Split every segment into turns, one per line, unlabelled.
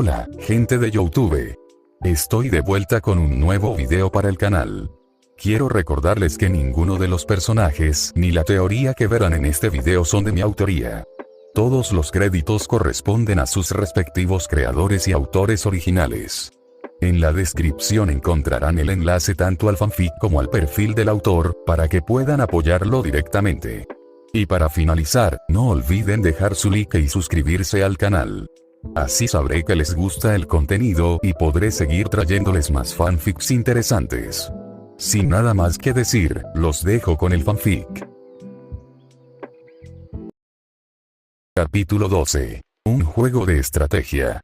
Hola, gente de YouTube. Estoy de vuelta con un nuevo video para el canal. Quiero recordarles que ninguno de los personajes ni la teoría que verán en este video son de mi autoría. Todos los créditos corresponden a sus respectivos creadores y autores originales. En la descripción encontrarán el enlace tanto al fanfic como al perfil del autor, para que puedan apoyarlo directamente. Y para finalizar, no olviden dejar su like y suscribirse al canal. Así sabré que les gusta el contenido y podré seguir trayéndoles más fanfics interesantes. Sin nada más que decir, los dejo con el fanfic. Capítulo 12. Un juego de estrategia.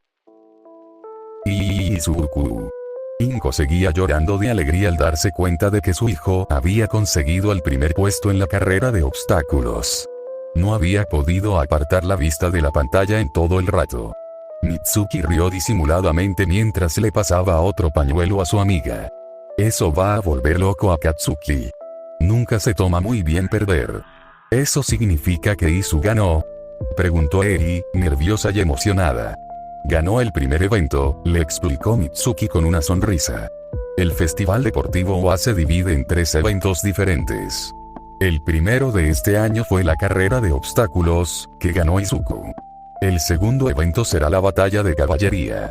Izuku. Inko seguía llorando de alegría al darse cuenta de que su hijo había conseguido el primer puesto en la carrera de obstáculos. No había podido apartar la vista de la pantalla en todo el rato. Mitsuki rió disimuladamente mientras le pasaba otro pañuelo a su amiga. Eso va a volver loco a Katsuki. Nunca se toma muy bien perder. ¿Eso significa que Izu ganó?, preguntó Eri, nerviosa y emocionada. Ganó el primer evento, le explicó Mitsuki con una sonrisa. El Festival Deportivo OA se divide en 3 eventos diferentes. El primero de este año fue la carrera de obstáculos, que ganó Izuku. El segundo evento será la batalla de caballería.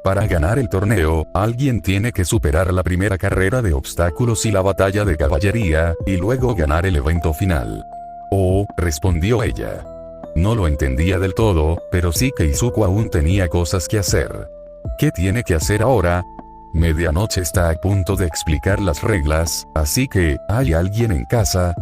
Para ganar el torneo, alguien tiene que superar la primera carrera de obstáculos y la batalla de caballería, y luego ganar el evento final. Oh, respondió ella. No lo entendía del todo, pero sí que Izuku aún tenía cosas que hacer. ¿Qué tiene que hacer ahora? Medianoche está a punto de explicar las reglas, así que, ¿hay alguien en casa?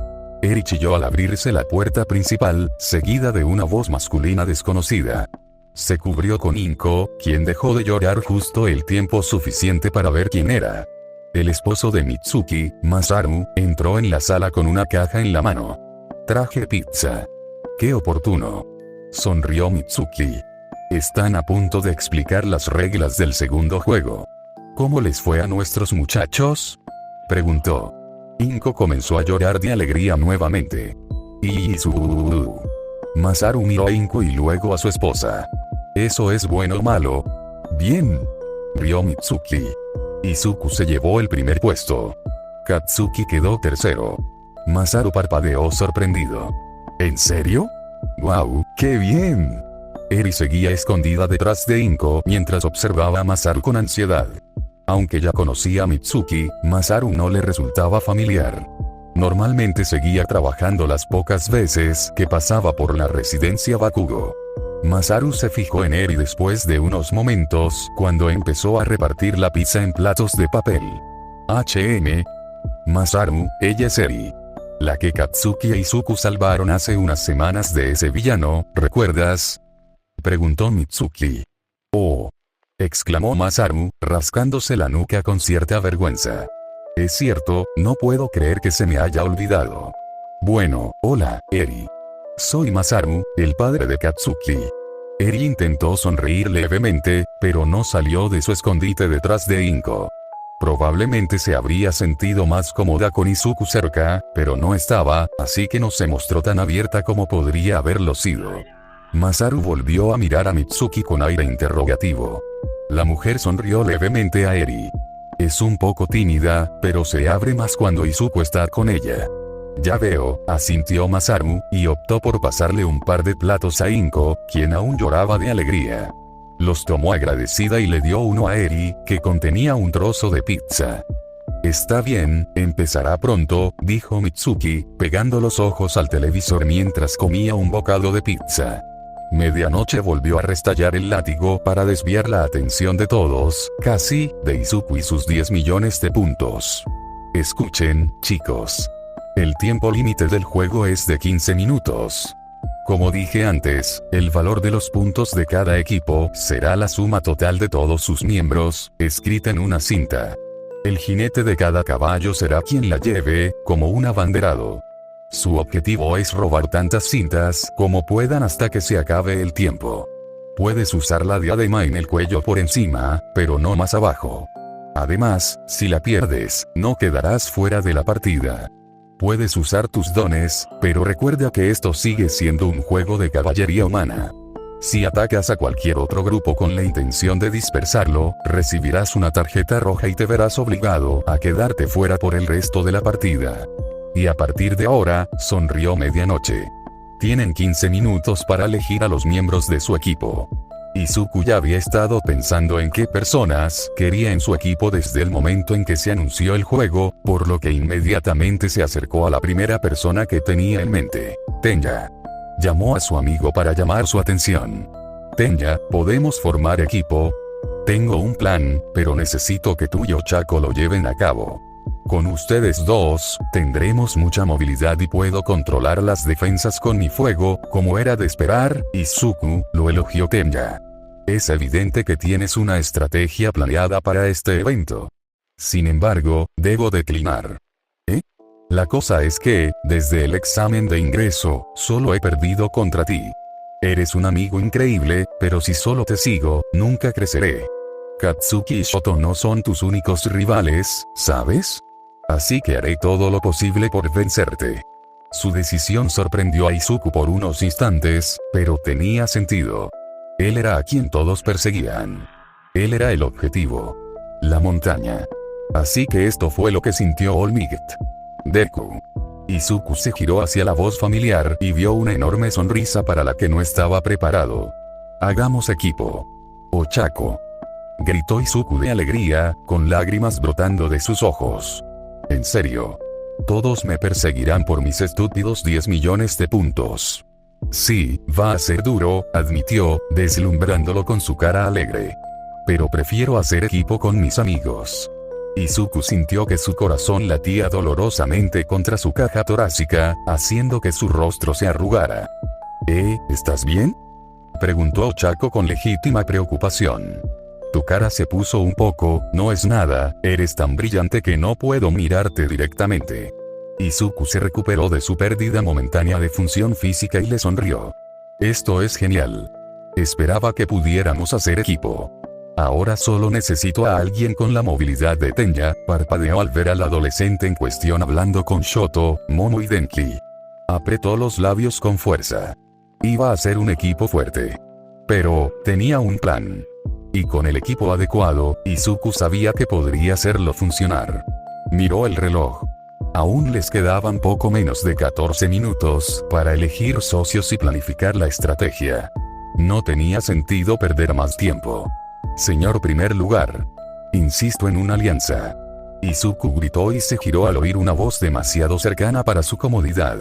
Eri chilló al abrirse la puerta principal, seguida de una voz masculina desconocida. Se cubrió con Inko, quien dejó de llorar justo el tiempo suficiente para ver quién era. El esposo de Mitsuki, Masaru, entró en la sala con una caja en la mano. Traje pizza. ¡Qué oportuno!, sonrió Mitsuki. Están a punto de explicar las reglas del segundo juego. ¿Cómo les fue a nuestros muchachos?, preguntó. Inko comenzó a llorar de alegría nuevamente. Izuku. Masaru miró a Inko y luego a su esposa. ¿Eso es bueno o malo? Bien, rió Mitsuki. Izuku se llevó el primer puesto. Katsuki quedó tercero. Masaru parpadeó sorprendido. ¿En serio? ¡Guau, qué bien! Eri seguía escondida detrás de Inko mientras observaba a Masaru con ansiedad. Aunque ya conocía a Mitsuki, Masaru no le resultaba familiar. Normalmente seguía trabajando las pocas veces que pasaba por la residencia Bakugo. Masaru se fijó en Eri después de unos momentos, cuando empezó a repartir la pizza en platos de papel. Masaru, ella es Eri. La que Katsuki e Izuku salvaron hace unas semanas de ese villano, ¿recuerdas?, preguntó Mitsuki. Oh, exclamó Masaru, rascándose la nuca con cierta vergüenza. Es cierto, no puedo creer que se me haya olvidado. Bueno, hola, Eri. Soy Masaru, el padre de Katsuki. Eri intentó sonreír levemente, pero no salió de su escondite detrás de Inko. Probablemente se habría sentido más cómoda con Izuku cerca, pero no estaba, así que no se mostró tan abierta como podría haberlo sido. Masaru volvió a mirar a Mitsuki con aire interrogativo. La mujer sonrió levemente a Eri. Es un poco tímida, pero se abre más cuando Izuku está con ella. Ya veo, asintió Masaru, y optó por pasarle un par de platos a Inko, quien aún lloraba de alegría. Los tomó agradecida y le dio uno a Eri, que contenía un trozo de pizza. Está bien, empezará pronto, dijo Mitsuki, pegando los ojos al televisor mientras comía un bocado de pizza. Medianoche volvió a restallar el látigo para desviar la atención de todos, casi, de Izuku y sus 10 millones de puntos. Escuchen, chicos. El tiempo límite del juego es de 15 minutos. Como dije antes, el valor de los puntos de cada equipo será la suma total de todos sus miembros, escrita en una cinta. El jinete de cada caballo será quien la lleve, como un abanderado. Su objetivo es robar tantas cintas como puedan hasta que se acabe el tiempo. Puedes usar la diadema en el cuello por encima, pero no más abajo. Además, si la pierdes, no quedarás fuera de la partida. Puedes usar tus dones, pero recuerda que esto sigue siendo un juego de caballería humana. Si atacas a cualquier otro grupo con la intención de dispersarlo, recibirás una tarjeta roja y te verás obligado a quedarte fuera por el resto de la partida. Y a partir de ahora, sonrió Medianoche. Tienen 15 minutos para elegir a los miembros de su equipo. Izuku ya había estado pensando en qué personas quería en su equipo desde el momento en que se anunció el juego, por lo que inmediatamente se acercó a la primera persona que tenía en mente, Tenya. Llamó a su amigo para llamar su atención. Tenya, ¿podemos formar equipo? Tengo un plan, pero necesito que tú y Ochako lo lleven a cabo. Con ustedes dos, tendremos mucha movilidad y puedo controlar las defensas con mi fuego, como era de esperar, Izuku, lo elogió Tenya. Es evidente que tienes una estrategia planeada para este evento. Sin embargo, debo declinar. La cosa es que, desde el examen de ingreso, solo he perdido contra ti. Eres un amigo increíble, pero si solo te sigo, nunca creceré. Katsuki y Shoto no son tus únicos rivales, ¿sabes? Así que haré todo lo posible por vencerte. Su decisión sorprendió a Izuku por unos instantes, pero tenía sentido. Él era a quien todos perseguían. Él era el objetivo. La montaña. Así que esto fue lo que sintió All Might. Deku. Izuku se giró hacia la voz familiar y vio una enorme sonrisa para la que no estaba preparado. Hagamos equipo. Ochako. Gritó Izuku de alegría, con lágrimas brotando de sus ojos. En serio. Todos me perseguirán por mis estúpidos 10 millones de puntos. Sí, va a ser duro, admitió, deslumbrándolo con su cara alegre. Pero prefiero hacer equipo con mis amigos. Izuku sintió que su corazón latía dolorosamente contra su caja torácica, haciendo que su rostro se arrugara. ¿Estás bien? Preguntó Ochako con legítima preocupación. Tu cara se puso un poco, no es nada, eres tan brillante que no puedo mirarte directamente. Izuku se recuperó de su pérdida momentánea de función física y le sonrió. Esto es genial. Esperaba que pudiéramos hacer equipo. Ahora solo necesito a alguien con la movilidad de Tenya, parpadeó al ver al adolescente en cuestión hablando con Shoto, Momo y Denki. Apretó los labios con fuerza. Iba a ser un equipo fuerte. Pero, tenía un plan. Y con el equipo adecuado, Izuku sabía que podría hacerlo funcionar. Miró el reloj. Aún les quedaban poco menos de 14 minutos para elegir socios y planificar la estrategia. No tenía sentido perder más tiempo. Señor primer lugar. Insisto en una alianza. Izuku gritó y se giró al oír una voz demasiado cercana para su comodidad.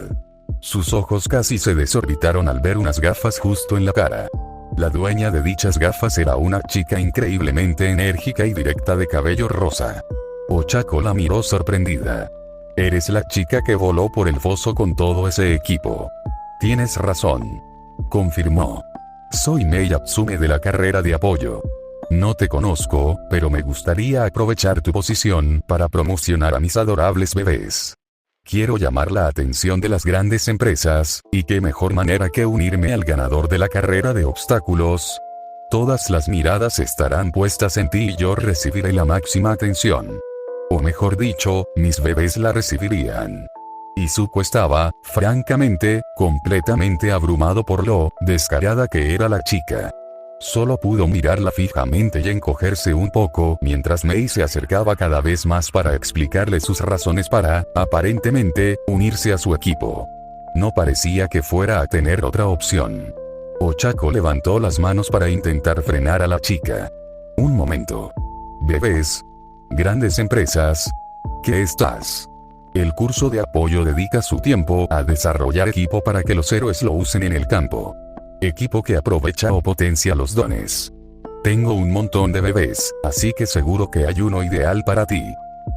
Sus ojos casi se desorbitaron al ver unas gafas justo en la cara. La dueña de dichas gafas era una chica increíblemente enérgica y directa de cabello rosa. Ochako la miró sorprendida. Eres la chica que voló por el foso con todo ese equipo. Tienes razón. Confirmó. Soy Mei Atsume de la carrera de apoyo. No te conozco, pero me gustaría aprovechar tu posición para promocionar a mis adorables bebés. Quiero llamar la atención de las grandes empresas, y qué mejor manera que unirme al ganador de la carrera de obstáculos. Todas las miradas estarán puestas en ti y yo recibiré la máxima atención. O mejor dicho, mis bebés la recibirían. Izuku estaba, francamente, completamente abrumado por lo descarada que era la chica. Solo pudo mirarla fijamente y encogerse un poco mientras Mei se acercaba cada vez más para explicarle sus razones para, aparentemente, unirse a su equipo. No parecía que fuera a tener otra opción. Ochako levantó las manos para intentar frenar a la chica. Un momento. ¿Bebés? ¿Grandes empresas? ¿Qué estás? El curso de apoyo dedica su tiempo a desarrollar equipo para que los héroes lo usen en el campo. Equipo que aprovecha o potencia los dones. Tengo un montón de bebés, así que seguro que hay uno ideal para ti.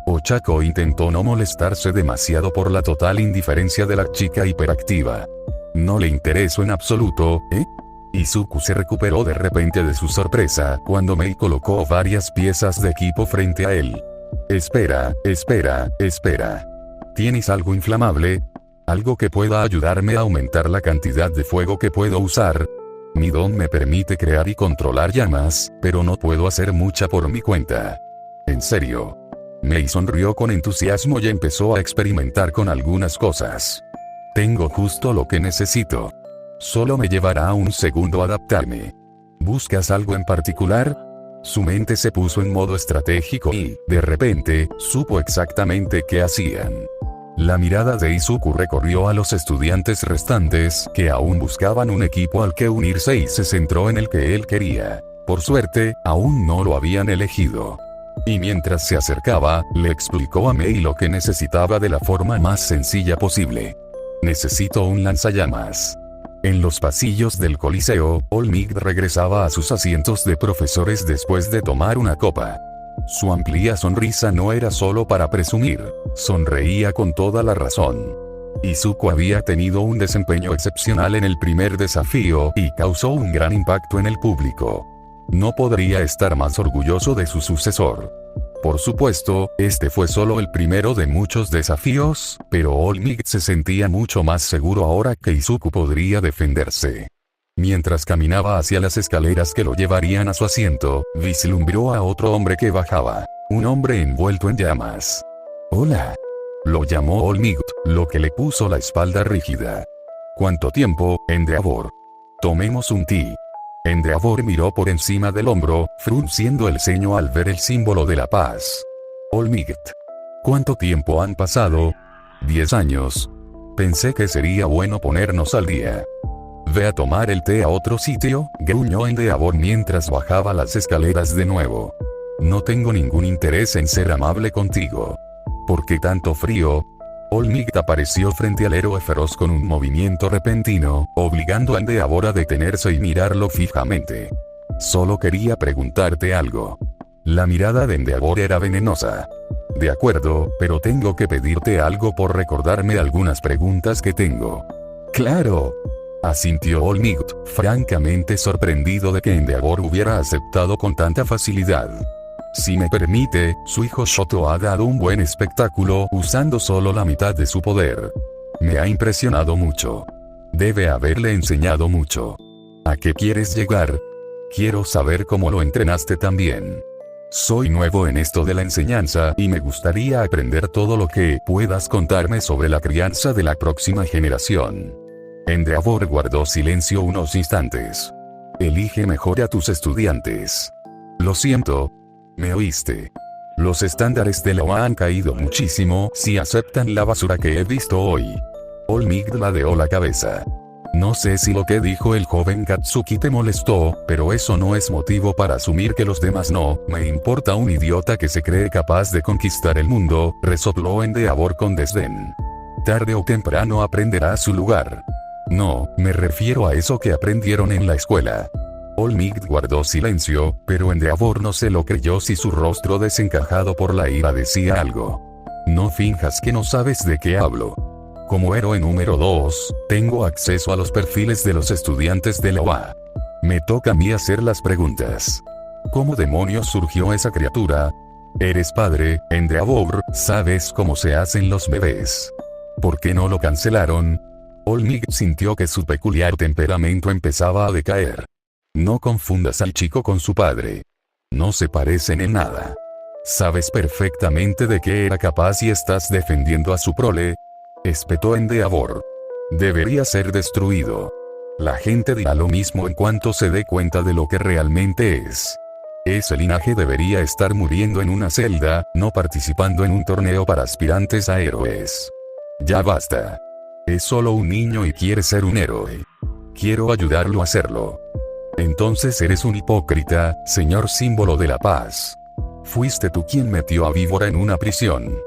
Ochako intentó no molestarse demasiado por la total indiferencia de la chica hiperactiva. No le interesó en absoluto, ¿eh? Izuku se recuperó de repente de su sorpresa cuando Mei colocó varias piezas de equipo frente a él. Espera. ¿Tienes algo inflamable? ¿Algo que pueda ayudarme a aumentar la cantidad de fuego que puedo usar? Mi don me permite crear y controlar llamas, pero no puedo hacer mucha por mi cuenta. ¿En serio? Mei sonrió con entusiasmo y empezó a experimentar con algunas cosas. Tengo justo lo que necesito. Solo me llevará un segundo adaptarme. ¿Buscas algo en particular? Su mente se puso en modo estratégico y, de repente, supo exactamente qué hacían. La mirada de Izuku recorrió a los estudiantes restantes, que aún buscaban un equipo al que unirse, y se centró en el que él quería. Por suerte, aún no lo habían elegido. Y mientras se acercaba, le explicó a Mei lo que necesitaba de la forma más sencilla posible. Necesito un lanzallamas. En los pasillos del Coliseo, Olmig regresaba a sus asientos de profesores después de tomar una copa. Su amplia sonrisa no era solo para presumir, sonreía con toda la razón. Izuku había tenido un desempeño excepcional en el primer desafío y causó un gran impacto en el público. No podría estar más orgulloso de su sucesor. Por supuesto, este fue solo el primero de muchos desafíos, pero Olmig se sentía mucho más seguro ahora que Izuku podría defenderse. Mientras caminaba hacia las escaleras que lo llevarían a su asiento, vislumbró a otro hombre que bajaba. Un hombre envuelto en llamas. «Hola», lo llamó Olmig, lo que le puso la espalda rígida. «¿Cuánto tiempo, Endeavor? Tomemos un té». Endeavor miró por encima del hombro, frunciendo el ceño al ver el símbolo de la paz. Olmig. «¿Cuánto tiempo han pasado?» 10 años. Pensé que sería bueno ponernos al día. «Ve a tomar el té a otro sitio», gruñó Endeavor mientras bajaba las escaleras de nuevo. «No tengo ningún interés en ser amable contigo». «¿Por qué tanto frío?» Olmig apareció frente al héroe feroz con un movimiento repentino, obligando a Endeavor a detenerse y mirarlo fijamente. «Solo quería preguntarte algo». La mirada de Endeavor era venenosa. «De acuerdo, pero tengo que pedirte algo por recordarme algunas preguntas que tengo». «Claro», asintió Olmig, francamente sorprendido de que Endeavor hubiera aceptado con tanta facilidad. «Si me permite, su hijo Shoto ha dado un buen espectáculo usando solo la mitad de su poder. Me ha impresionado mucho. Debe haberle enseñado mucho». «¿A qué quieres llegar?» «Quiero saber cómo lo entrenaste también. Soy nuevo en esto de la enseñanza y me gustaría aprender todo lo que puedas contarme sobre la crianza de la próxima generación». Endeavor guardó silencio unos instantes. «Elige mejor a tus estudiantes». «Lo siento. ¿Me oíste? Los estándares de la OA han caído muchísimo si aceptan la basura que he visto hoy». Olmig ladeó la cabeza. «No sé si lo que dijo el joven Katsuki te molestó, pero eso no es motivo para asumir que los demás no. Me importa un idiota que se cree capaz de conquistar el mundo», resopló Endeavor con desdén. «Tarde o temprano aprenderá su lugar». «No, me refiero a eso que aprendieron en la escuela». Olmig guardó silencio, pero Endeavor no se lo creyó si su rostro desencajado por la ira decía algo. «No finjas que no sabes de qué hablo. Como héroe número 2, tengo acceso a los perfiles de los estudiantes de la OA. Me toca a mí hacer las preguntas. ¿Cómo demonios surgió esa criatura? Eres padre, Endeavor, sabes cómo se hacen los bebés. ¿Por qué no lo cancelaron?» Olmig sintió que su peculiar temperamento empezaba a decaer. «No confundas al chico con su padre. No se parecen en nada. Sabes perfectamente de qué era capaz y estás defendiendo a su prole», espetó Endeavor. «Debería ser destruido. La gente dirá lo mismo en cuanto se dé cuenta de lo que realmente es. Ese linaje debería estar muriendo en una celda, no participando en un torneo para aspirantes a héroes. Ya basta. Es solo un niño y quiere ser un héroe. Quiero ayudarlo a hacerlo». «Entonces eres un hipócrita, señor símbolo de la paz. Fuiste tú quien metió a Víbora en una prisión.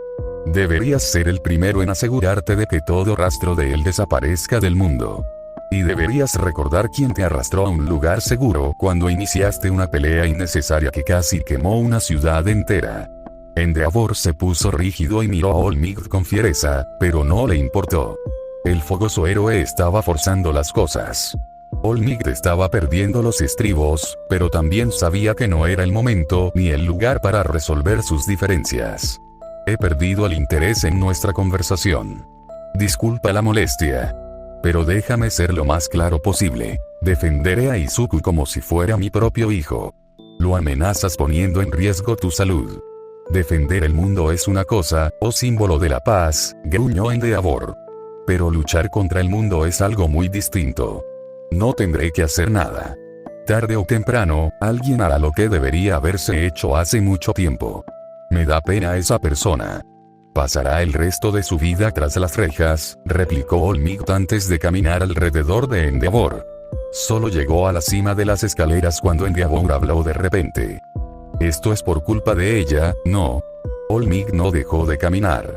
Deberías ser el primero en asegurarte de que todo rastro de él desaparezca del mundo. Y deberías recordar quién te arrastró a un lugar seguro cuando iniciaste una pelea innecesaria que casi quemó una ciudad entera». Endeavor se puso rígido y miró a Olmig con fiereza, pero no le importó. El fogoso héroe estaba forzando las cosas. Olmig estaba perdiendo los estribos, pero también sabía que no era el momento ni el lugar para resolver sus diferencias. «He perdido el interés en nuestra conversación. Disculpa la molestia. Pero déjame ser lo más claro posible. Defenderé a Izuku como si fuera mi propio hijo. Lo amenazas poniendo en riesgo tu salud. Defender el mundo es una cosa, oh símbolo de la paz», gruñó Endeavor. «Pero luchar contra el mundo es algo muy distinto. No tendré que hacer nada. Tarde o temprano, alguien hará lo que debería haberse hecho hace mucho tiempo. Me da pena esa persona. Pasará el resto de su vida tras las rejas, replicó Olmigt antes de caminar alrededor de Endeavor. Solo llegó a la cima de las escaleras cuando Endeavor habló de repente. Esto es por culpa de ella, no. Olmigt no dejó de caminar.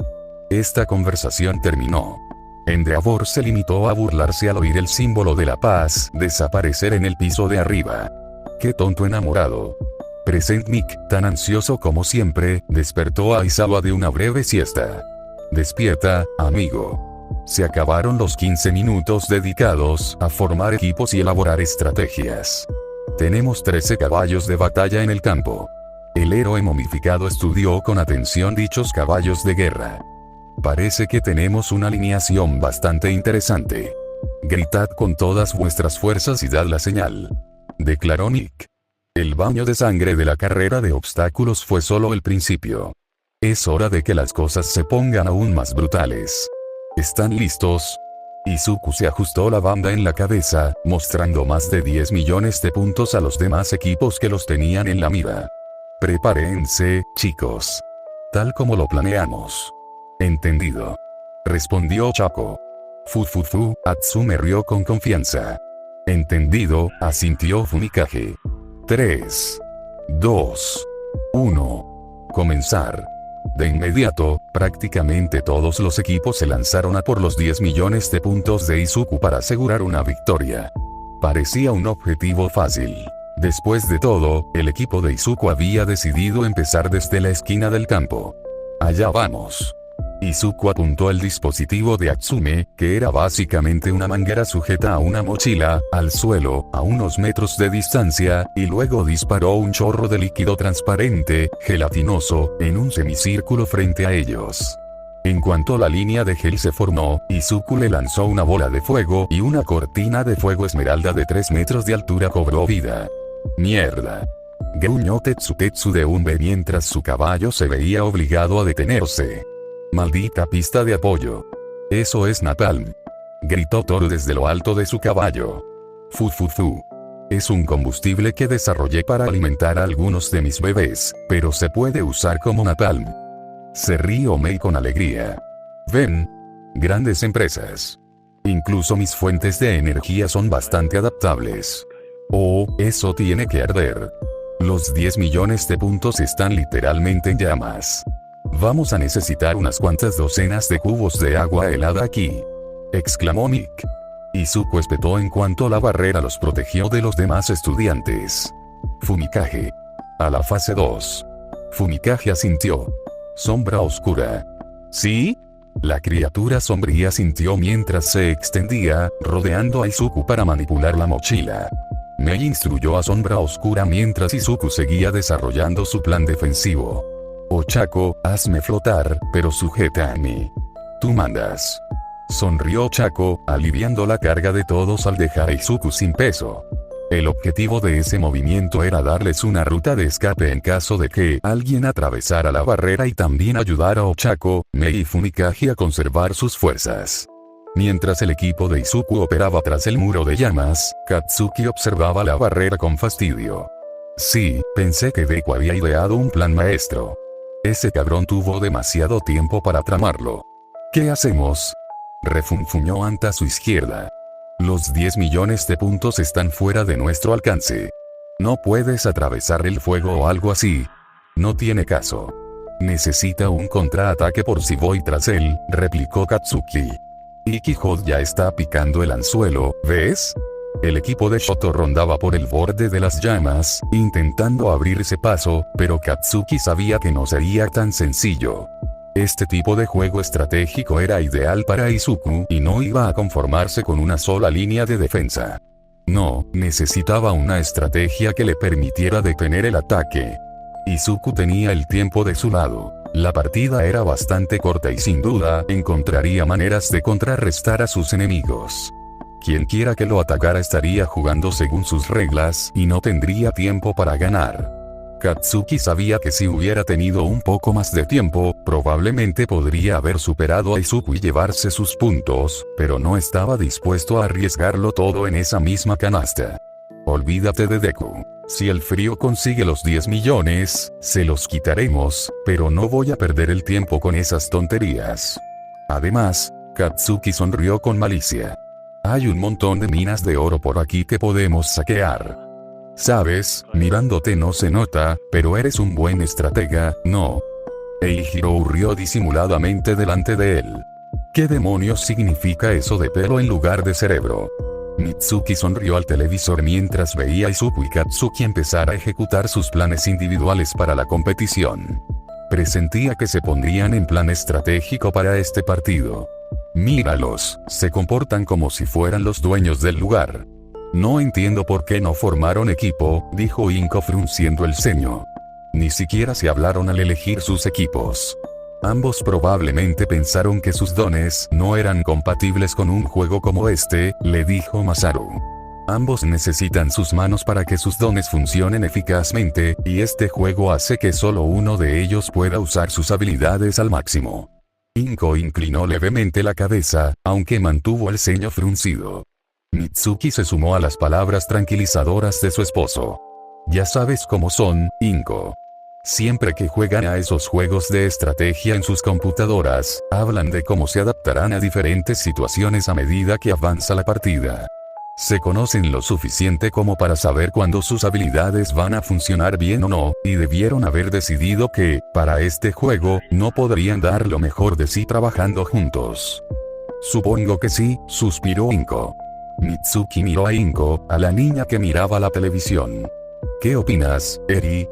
Esta conversación terminó. Endeavor se limitó a burlarse al oír el símbolo de la paz desaparecer en el piso de arriba. ¡Qué tonto enamorado! Presentnik, tan ansioso como siempre, despertó a Aizawa de una breve siesta. Despierta, amigo. Se acabaron los 15 minutos dedicados a formar equipos y elaborar estrategias. Tenemos 13 caballos de batalla en el campo. El héroe momificado estudió con atención dichos caballos de guerra. Parece que tenemos una alineación bastante interesante. Gritad con todas vuestras fuerzas y dad la señal. Declaró Nick. El baño de sangre de la carrera de obstáculos fue solo el principio. Es hora de que las cosas se pongan aún más brutales. ¿Están listos? Izuku se ajustó la banda en la cabeza, mostrando más de 10 millones de puntos a los demás equipos que los tenían en la mira. Prepárense, chicos. Tal como lo planeamos. Entendido. Respondió Chaco. Atsume rió con confianza. Entendido, asintió Fumikage. 3, 2, 1. Comenzar. De inmediato, prácticamente todos los equipos se lanzaron a por los 10 millones de puntos de Izuku para asegurar una victoria. Parecía un objetivo fácil. Después de todo, el equipo de Izuku había decidido empezar desde la esquina del campo. Allá vamos. Izuku apuntó el dispositivo de Atsume, que era básicamente una manguera sujeta a una mochila, al suelo, a unos metros de distancia, y luego disparó un chorro de líquido transparente, gelatinoso, en un semicírculo frente a ellos. En cuanto la línea de gel se formó, Izuku le lanzó una bola de fuego y una cortina de fuego esmeralda de 3 metros de altura cobró vida. ¡Mierda! Gruñó Tetsu de Umbe mientras su caballo se veía obligado a detenerse. Maldita pista de apoyo. Eso es napalm. Gritó Toru desde lo alto de su caballo. Es un combustible que desarrollé para alimentar a algunos de mis bebés, pero se puede usar como napalm. Se rió Mei con alegría. Ven. Grandes empresas. Incluso mis fuentes de energía son bastante adaptables. Oh, eso tiene que arder. Los 10 millones de puntos están literalmente en llamas. Vamos a necesitar unas cuantas docenas de cubos de agua helada aquí. Exclamó Nick. Izuku espetó en cuanto la barrera los protegió de los demás estudiantes. Fumikage. A la fase 2. Fumikage asintió. Sombra oscura. ¿Sí? La criatura sombría sintió mientras se extendía, rodeando a Izuku para manipular la mochila. Mei instruyó a Sombra Oscura mientras Izuku seguía desarrollando su plan defensivo. Ochako, hazme flotar, pero sujeta a mí. Tú mandas. Sonrió Chaco, aliviando la carga de todos al dejar a Izuku sin peso. El objetivo de ese movimiento era darles una ruta de escape en caso de que alguien atravesara la barrera y también ayudar a Ochako, Mei y Fumikage a conservar sus fuerzas. Mientras el equipo de Izuku operaba tras el muro de llamas, Katsuki observaba la barrera con fastidio. Sí, pensé que Deku había ideado un plan maestro. Ese cabrón tuvo demasiado tiempo para tramarlo. ¿Qué hacemos? Refunfuñó Anta a su izquierda. Los 10 millones de puntos están fuera de nuestro alcance. No puedes atravesar el fuego o algo así. No tiene caso. Necesita un contraataque por si voy tras él, replicó Katsuki. Ikihod ya está picando el anzuelo, ¿ves? El equipo de Shoto rondaba por el borde de las llamas, intentando abrirse paso, pero Katsuki sabía que no sería tan sencillo. Este tipo de juego estratégico era ideal para Izuku y no iba a conformarse con una sola línea de defensa. No, necesitaba una estrategia que le permitiera detener el ataque. Izuku tenía el tiempo de su lado. La partida era bastante corta y sin duda encontraría maneras de contrarrestar a sus enemigos. Quien quiera que lo atacara estaría jugando según sus reglas y no tendría tiempo para ganar. Katsuki sabía que si hubiera tenido un poco más de tiempo, probablemente podría haber superado a Izuku y llevarse sus puntos, pero no estaba dispuesto a arriesgarlo todo en esa misma canasta. Olvídate de Deku. Si el frío consigue los 10 millones, se los quitaremos, pero no voy a perder el tiempo con esas tonterías. Además, Katsuki sonrió con malicia. Hay un montón de minas de oro por aquí que podemos saquear. Sabes, mirándote no se nota, pero eres un buen estratega, ¿no? Eihiro rió disimuladamente delante de él. ¿Qué demonios significa eso de pelo en lugar de cerebro? Mitsuki sonrió al televisor mientras veía a Izuku y Katsuki empezar a ejecutar sus planes individuales para la competición. Presentía que se pondrían en plan estratégico para este partido. Míralos, se comportan como si fueran los dueños del lugar. No entiendo por qué no formaron equipo, dijo Inko frunciendo el ceño. Ni siquiera se hablaron al elegir sus equipos. Ambos probablemente pensaron que sus dones no eran compatibles con un juego como este, le dijo Masaru. Ambos necesitan sus manos para que sus dones funcionen eficazmente, y este juego hace que solo uno de ellos pueda usar sus habilidades al máximo. Inko inclinó levemente la cabeza, aunque mantuvo el ceño fruncido. Mitsuki se sumó a las palabras tranquilizadoras de su esposo. Ya sabes cómo son, Inko. Siempre que juegan a esos juegos de estrategia en sus computadoras, hablan de cómo se adaptarán a diferentes situaciones a medida que avanza la partida. Se conocen lo suficiente como para saber cuándo sus habilidades van a funcionar bien o no, y debieron haber decidido que, para este juego, no podrían dar lo mejor de sí trabajando juntos. Supongo que sí, suspiró Inko. Mitsuki miró a Inko, a la niña que miraba la televisión. ¿Qué opinas, Eri?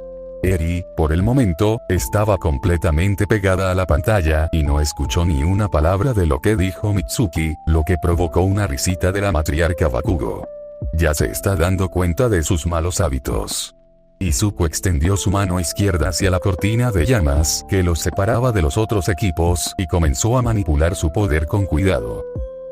Eri, por el momento, estaba completamente pegada a la pantalla y no escuchó ni una palabra de lo que dijo Mitsuki, lo que provocó una risita de la matriarca Bakugo. Ya se está dando cuenta de sus malos hábitos. Izuku extendió su mano izquierda hacia la cortina de llamas que los separaba de los otros equipos y comenzó a manipular su poder con cuidado.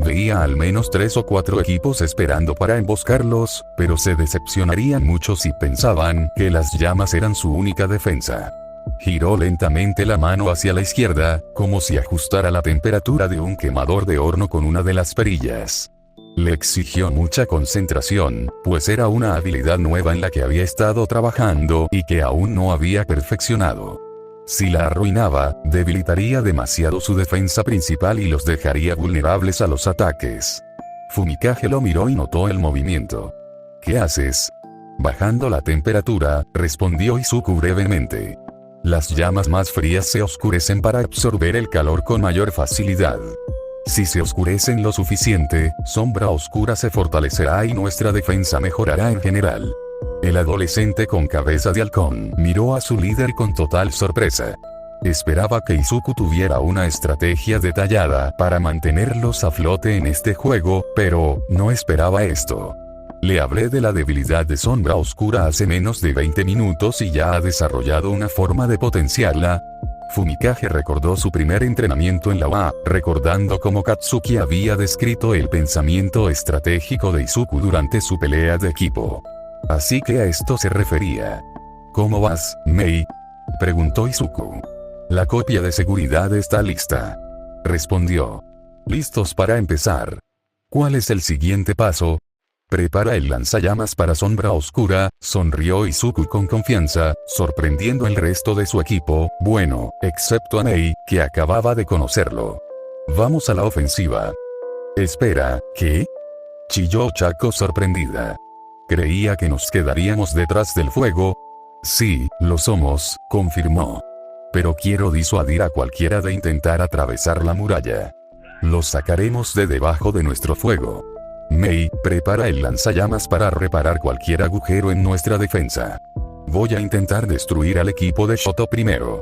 Veía al menos 3 o 4 equipos esperando para emboscarlos, pero se decepcionarían mucho si pensaban que las llamas eran su única defensa. Giró lentamente la mano hacia la izquierda, como si ajustara la temperatura de un quemador de horno con una de las perillas. Le exigió mucha concentración, pues era una habilidad nueva en la que había estado trabajando y que aún no había perfeccionado. Si la arruinaba, debilitaría demasiado su defensa principal y los dejaría vulnerables a los ataques. Fumikage lo miró y notó el movimiento. ¿Qué haces? Bajando la temperatura, respondió Izuku brevemente. Las llamas más frías se oscurecen para absorber el calor con mayor facilidad. Si se oscurecen lo suficiente, Sombra Oscura se fortalecerá y nuestra defensa mejorará en general. El adolescente con cabeza de halcón miró a su líder con total sorpresa. Esperaba que Izuku tuviera una estrategia detallada para mantenerlos a flote en este juego, pero no esperaba esto. Le hablé de la debilidad de Sombra Oscura hace menos de 20 minutos y ya ha desarrollado una forma de potenciarla. Fumikage recordó su primer entrenamiento en la UA, recordando cómo Katsuki había descrito el pensamiento estratégico de Izuku durante su pelea de equipo. Así que a esto se refería. ¿Cómo vas, Mei?, preguntó Izuku. La copia de seguridad está lista, respondió. ¿Listos para empezar? ¿Cuál es el siguiente paso? Prepara el lanzallamas para Sombra Oscura, sonrió Izuku con confianza, sorprendiendo al resto de su equipo, bueno, excepto a Mei, que acababa de conocerlo. Vamos a la ofensiva. Espera, ¿qué? Chilló Chako sorprendida. Creía que nos quedaríamos detrás del fuego. Sí, lo somos, confirmó. Pero quiero disuadir a cualquiera de intentar atravesar la muralla. Los sacaremos de debajo de nuestro fuego. Mei, prepara el lanzallamas para reparar cualquier agujero en nuestra defensa. Voy a intentar destruir al equipo de Shoto primero.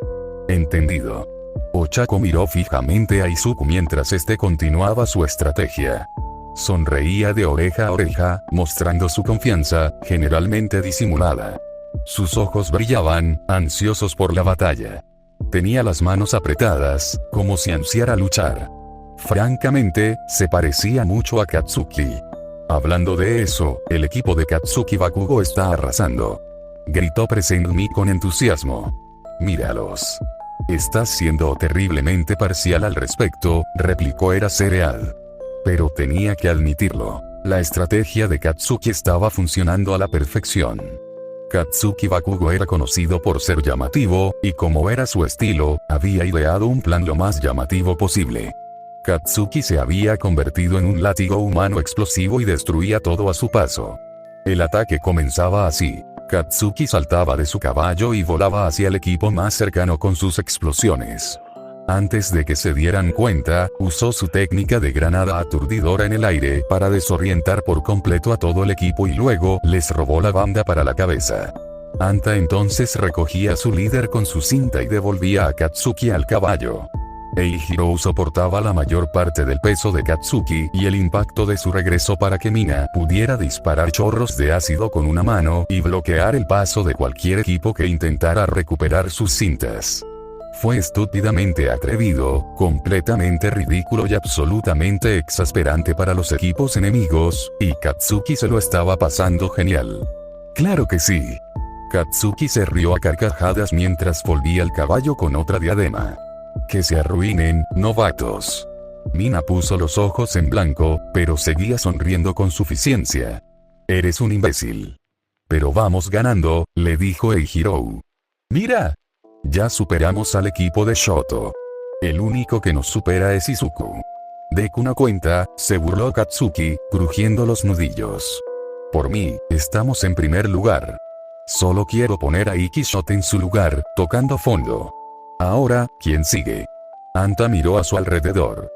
Entendido. Ochako miró fijamente a Izuku mientras este continuaba su estrategia. Sonreía de oreja a oreja, mostrando su confianza, generalmente disimulada. Sus ojos brillaban, ansiosos por la batalla. Tenía las manos apretadas, como si ansiara luchar. Francamente, se parecía mucho a Katsuki. Hablando de eso, el equipo de Katsuki Bakugo está arrasando. gritó Present-Mi con entusiasmo. Míralos. Estás siendo terriblemente parcial al respecto, replicó Era Cereal. Pero tenía que admitirlo. La estrategia de Katsuki estaba funcionando a la perfección. Katsuki Bakugo era conocido por ser llamativo, y como era su estilo, había ideado un plan lo más llamativo posible. Katsuki se había convertido en un látigo humano explosivo y destruía todo a su paso. El ataque comenzaba así. Katsuki saltaba de su caballo y volaba hacia el equipo más cercano con sus explosiones. Antes de que se dieran cuenta, usó su técnica de granada aturdidora en el aire para desorientar por completo a todo el equipo y luego les robó la banda para la cabeza. Anta entonces recogía a su líder con su cinta y devolvía a Katsuki al caballo. Eihiro soportaba la mayor parte del peso de Katsuki y el impacto de su regreso para que Mina pudiera disparar chorros de ácido con una mano y bloquear el paso de cualquier equipo que intentara recuperar sus cintas. Fue estúpidamente atrevido, completamente ridículo y absolutamente exasperante para los equipos enemigos, y Katsuki se lo estaba pasando genial. ¡Claro que sí! Katsuki se rió a carcajadas mientras volvía el caballo con otra diadema. ¡Que se arruinen, novatos! Mina puso los ojos en blanco, pero seguía sonriendo con suficiencia. «Eres un imbécil». «Pero vamos ganando», le dijo Eihiro. «Mira. Ya superamos al equipo de Shoto. El único que nos supera es Izuku». «Deku no cuenta», se burló Katsuki, crujiendo los nudillos. «Por mí, estamos en primer lugar. Solo quiero poner a Ikishot en su lugar, tocando fondo. Ahora, ¿quién sigue?» Anta miró a su alrededor.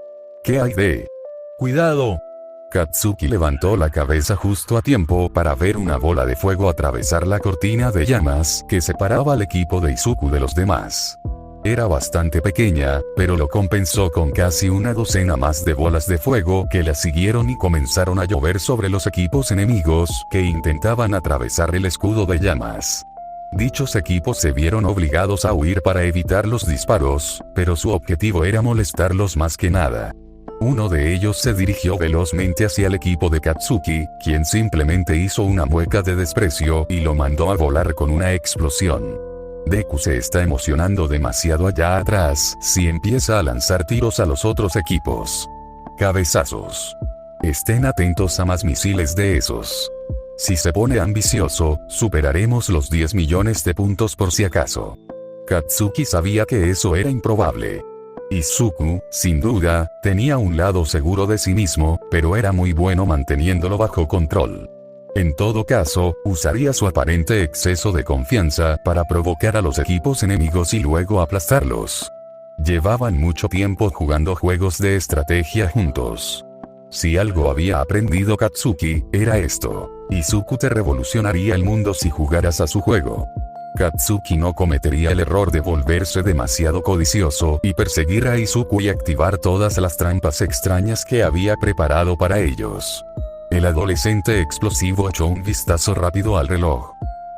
«¿Qué hay de...?» «Cuidado». Katsuki levantó la cabeza justo a tiempo para ver una bola de fuego atravesar la cortina de llamas que separaba al equipo de Izuku de los demás. Era bastante pequeña, pero lo compensó con casi una docena más de bolas de fuego que la siguieron y comenzaron a llover sobre los equipos enemigos que intentaban atravesar el escudo de llamas. Dichos equipos se vieron obligados a huir para evitar los disparos, pero su objetivo era molestarlos más que nada. Uno de ellos se dirigió velozmente hacia el equipo de Katsuki, quien simplemente hizo una mueca de desprecio y lo mandó a volar con una explosión. Deku se está emocionando demasiado allá atrás si empieza a lanzar tiros a los otros equipos. Cabezazos. Estén atentos a más misiles de esos. Si se pone ambicioso, superaremos los 10 millones de puntos por si acaso. Katsuki sabía que eso era improbable. Izuku, sin duda, tenía un lado seguro de sí mismo, pero era muy bueno manteniéndolo bajo control. En todo caso, usaría su aparente exceso de confianza para provocar a los equipos enemigos y luego aplastarlos. Llevaban mucho tiempo jugando juegos de estrategia juntos. Si algo había aprendido Katsuki, era esto: Izuku te revolucionaría el mundo si jugaras a su juego. Katsuki no cometería el error de volverse demasiado codicioso y perseguir a Izuku y activar todas las trampas extrañas que había preparado para ellos. El adolescente explosivo echó un vistazo rápido al reloj.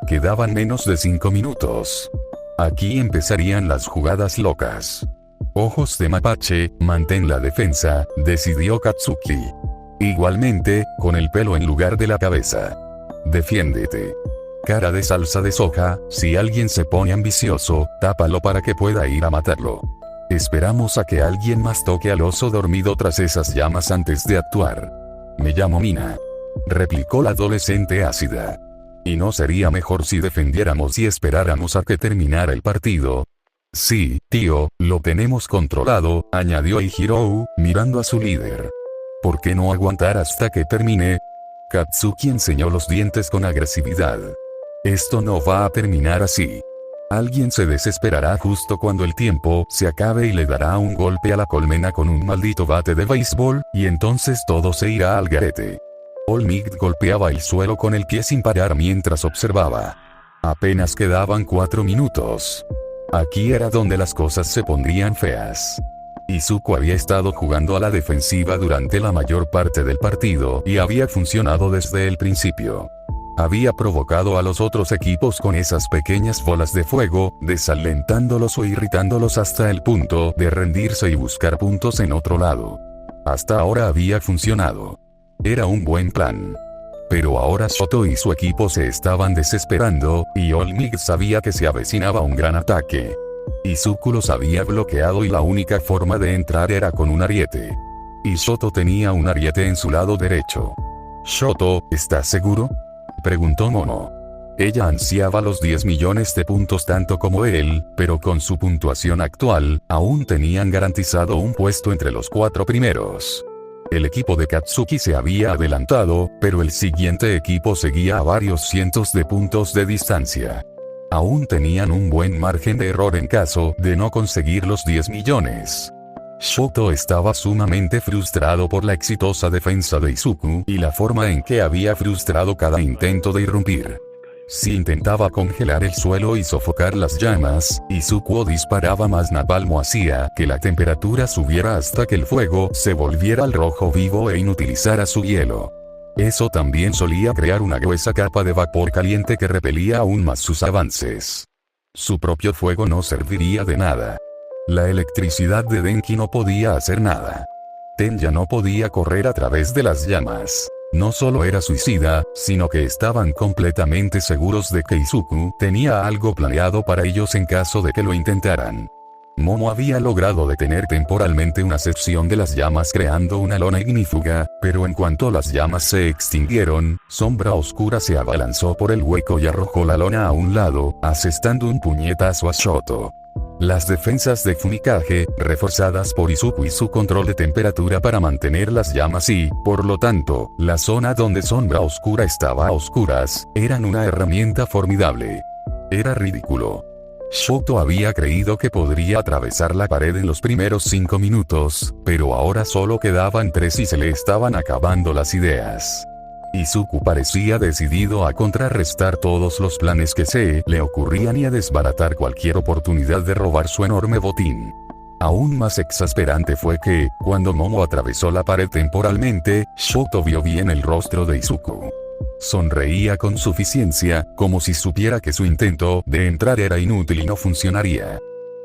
Quedaban menos de 5 minutos. Aquí empezarían las jugadas locas. Ojos de mapache, mantén la defensa, decidió Katsuki. Igualmente, con el pelo en lugar de la cabeza. Defiéndete. Cara de salsa de soja, si alguien se pone ambicioso, tápalo para que pueda ir a matarlo. Esperamos a que alguien más toque al oso dormido tras esas llamas antes de actuar. Me llamo Mina. Replicó la adolescente ácida. ¿Y no sería mejor si defendiéramos y esperáramos a que terminara el partido? Sí, tío, lo tenemos controlado, añadió Eihiro, mirando a su líder. ¿Por qué no aguantar hasta que termine? Katsuki enseñó los dientes con agresividad. Esto no va a terminar así. Alguien se desesperará justo cuando el tiempo se acabe y le dará un golpe a la colmena con un maldito bate de béisbol, y entonces todo se irá al garete. All Might golpeaba el suelo con el pie sin parar mientras observaba. Apenas quedaban 4 minutos. Aquí era donde las cosas se pondrían feas. Izuku había estado jugando a la defensiva durante la mayor parte del partido y había funcionado desde el principio. Había provocado a los otros equipos con esas pequeñas bolas de fuego, desalentándolos o irritándolos hasta el punto de rendirse y buscar puntos en otro lado. Hasta ahora había funcionado. Era un buen plan. Pero ahora Shoto y su equipo se estaban desesperando, y Olmig sabía que se avecinaba un gran ataque. Izuku los había bloqueado y la única forma de entrar era con un ariete. Y Shoto tenía un ariete en su lado derecho. «Shoto, ¿estás seguro?», preguntó Momo. Ella ansiaba los 10 millones de puntos tanto como él, pero con su puntuación actual, aún tenían garantizado un puesto entre los 4 primeros. El equipo de Katsuki se había adelantado, pero el siguiente equipo seguía a varios cientos de puntos de distancia. Aún tenían un buen margen de error en caso de no conseguir los 10 millones. Shoto estaba sumamente frustrado por la exitosa defensa de Izuku y la forma en que había frustrado cada intento de irrumpir. Si intentaba congelar el suelo y sofocar las llamas, Izuku disparaba más napalm o hacía que la temperatura subiera hasta que el fuego se volviera al rojo vivo e inutilizara su hielo. Eso también solía crear una gruesa capa de vapor caliente que repelía aún más sus avances. Su propio fuego no serviría de nada. La electricidad de Denki no podía hacer nada. Tenya no podía correr a través de las llamas. No solo era suicida, sino que estaban completamente seguros de que Izuku tenía algo planeado para ellos en caso de que lo intentaran. Momo había logrado detener temporalmente una sección de las llamas creando una lona ignífuga, pero en cuanto las llamas se extinguieron, Sombra Oscura se abalanzó por el hueco y arrojó la lona a un lado, asestando un puñetazo a Shoto. Las defensas de Fumikage, reforzadas por Izuku y su control de temperatura para mantener las llamas y, por lo tanto, la zona donde Sombra Oscura estaba a oscuras, eran una herramienta formidable. Era ridículo. Shoto había creído que podría atravesar la pared en los primeros 5 minutos, pero ahora solo quedaban 3 y se le estaban acabando las ideas. Izuku parecía decidido a contrarrestar todos los planes que se le ocurrían y a desbaratar cualquier oportunidad de robar su enorme botín. Aún más exasperante fue que, cuando Momo atravesó la pared temporalmente, Shoto vio bien el rostro de Izuku. Sonreía con suficiencia, como si supiera que su intento de entrar era inútil y no funcionaría.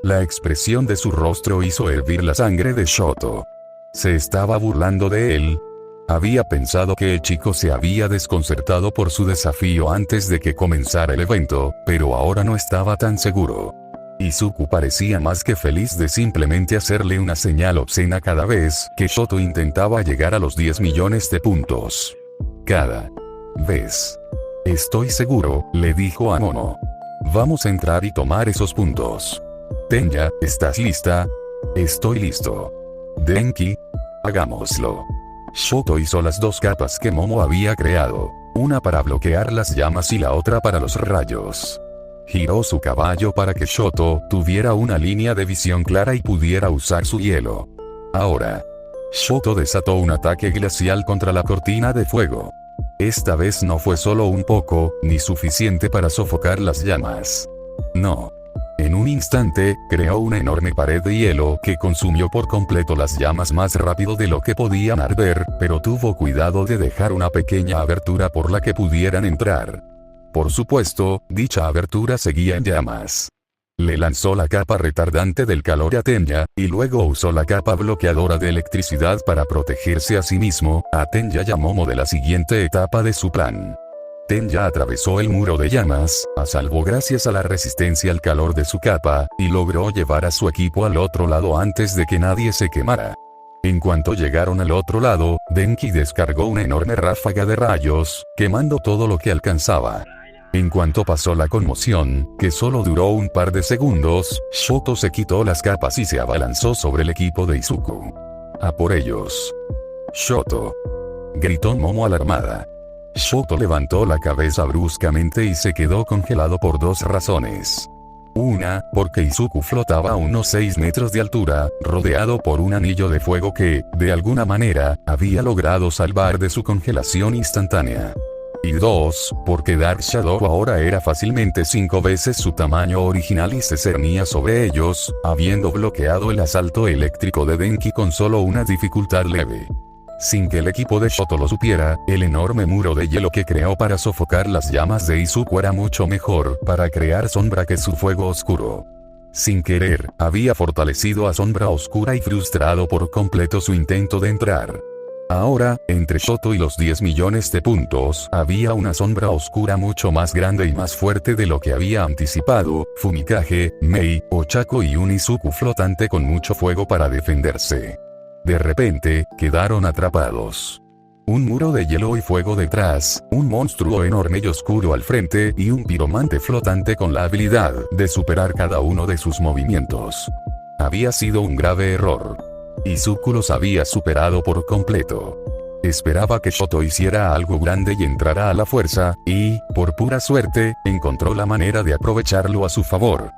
La expresión de su rostro hizo hervir la sangre de Shoto. Se estaba burlando de él. Había pensado que el chico se había desconcertado por su desafío antes de que comenzara el evento, pero ahora no estaba tan seguro. Izuku parecía más que feliz de simplemente hacerle una señal obscena cada vez que Shoto intentaba llegar a los 10 millones de puntos. Cada vez. Estoy seguro, le dijo a Momo. Vamos a entrar y tomar esos puntos. Tenya, ¿estás lista? Estoy listo. Denki, hagámoslo. Shoto hizo las 2 capas que Momo había creado, una para bloquear las llamas y la otra para los rayos. Giró su caballo para que Shoto tuviera una línea de visión clara y pudiera usar su hielo. Ahora, Shoto desató un ataque glacial contra la cortina de fuego. Esta vez no fue solo un poco, ni suficiente para sofocar las llamas. No. En un instante, creó una enorme pared de hielo que consumió por completo las llamas más rápido de lo que podían arder, pero tuvo cuidado de dejar una pequeña abertura por la que pudieran entrar. Por supuesto, dicha abertura seguía en llamas. Le lanzó la capa retardante del calor a Tenya, y luego usó la capa bloqueadora de electricidad para protegerse a sí mismo, a Tenya y a Momo de la siguiente etapa de su plan. Tenya atravesó el muro de llamas, a salvo gracias a la resistencia al calor de su capa, y logró llevar a su equipo al otro lado antes de que nadie se quemara. En cuanto llegaron al otro lado, Denki descargó una enorme ráfaga de rayos, quemando todo lo que alcanzaba. En cuanto pasó la conmoción, que solo duró un par de segundos, Shoto se quitó las capas y se abalanzó sobre el equipo de Izuku. ¡A por ellos! ¡Shoto!, gritó Momo alarmada. Shoto levantó la cabeza bruscamente y se quedó congelado por 2 razones. Una, porque Izuku flotaba a unos 6 metros de altura, rodeado por un anillo de fuego que, de alguna manera, había logrado salvar de su congelación instantánea. Y 2, porque Dark Shadow ahora era fácilmente 5 veces su tamaño original y se cernía sobre ellos, habiendo bloqueado el asalto eléctrico de Denki con solo una dificultad leve. Sin que el equipo de Shoto lo supiera, el enorme muro de hielo que creó para sofocar las llamas de Izuku era mucho mejor para crear sombra que su fuego oscuro. Sin querer, había fortalecido a Sombra Oscura y frustrado por completo su intento de entrar. Ahora, entre Shoto y los 10 millones de puntos, había una sombra oscura mucho más grande y más fuerte de lo que había anticipado: Fumikage, Mei, Ochako y un Izuku flotante con mucho fuego para defenderse. De repente, quedaron atrapados. Un muro de hielo y fuego detrás, un monstruo enorme y oscuro al frente y un piromante flotante con la habilidad de superar cada uno de sus movimientos. Había sido un grave error. Izuku los había superado por completo. Esperaba que Shoto hiciera algo grande y entrara a la fuerza, y, por pura suerte, encontró la manera de aprovecharlo a su favor.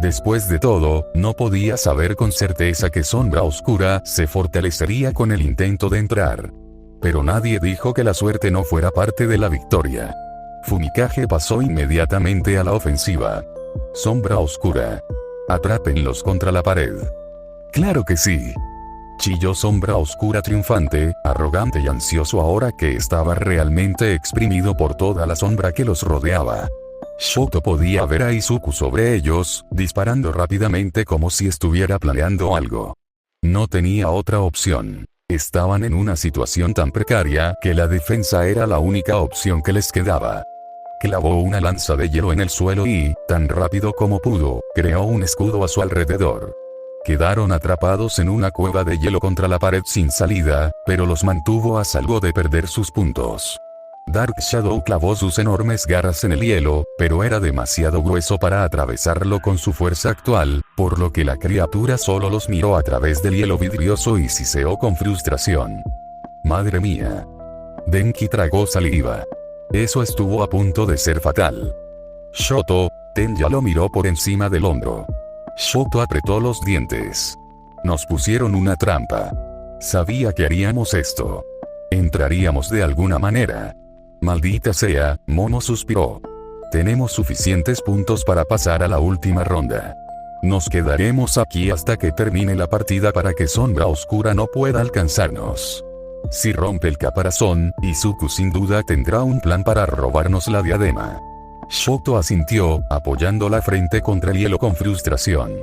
Después de todo, no podía saber con certeza que Sombra Oscura se fortalecería con el intento de entrar. Pero nadie dijo que la suerte no fuera parte de la victoria. Fumikage pasó inmediatamente a la ofensiva. Sombra Oscura. Atrápenlos contra la pared. ¡Claro que sí!, chilló Sombra Oscura triunfante, arrogante y ansioso ahora que estaba realmente exprimido por toda la sombra que los rodeaba. Shoto podía ver a Izuku sobre ellos, disparando rápidamente como si estuviera planeando algo. No tenía otra opción. Estaban en una situación tan precaria que la defensa era la única opción que les quedaba. Clavó una lanza de hielo en el suelo y, tan rápido como pudo, creó un escudo a su alrededor. Quedaron atrapados en una cueva de hielo contra la pared sin salida, pero los mantuvo a salvo de perder sus puntos. Dark Shadow clavó sus enormes garras en el hielo, pero era demasiado grueso para atravesarlo con su fuerza actual, por lo que la criatura solo los miró a través del hielo vidrioso y siseó con frustración. ¡Madre mía! Denki tragó saliva. Eso estuvo a punto de ser fatal. Shoto, Tenya lo miró por encima del hombro. Shoto apretó los dientes. Nos pusieron una trampa. Sabía que haríamos esto. Entraríamos de alguna manera. Maldita sea, Momo suspiró. Tenemos suficientes puntos para pasar a la última ronda. Nos quedaremos aquí hasta que termine la partida para que Sombra Oscura no pueda alcanzarnos. Si rompe el caparazón, Izuku sin duda tendrá un plan para robarnos la diadema. Shoto asintió, apoyando la frente contra el hielo con frustración.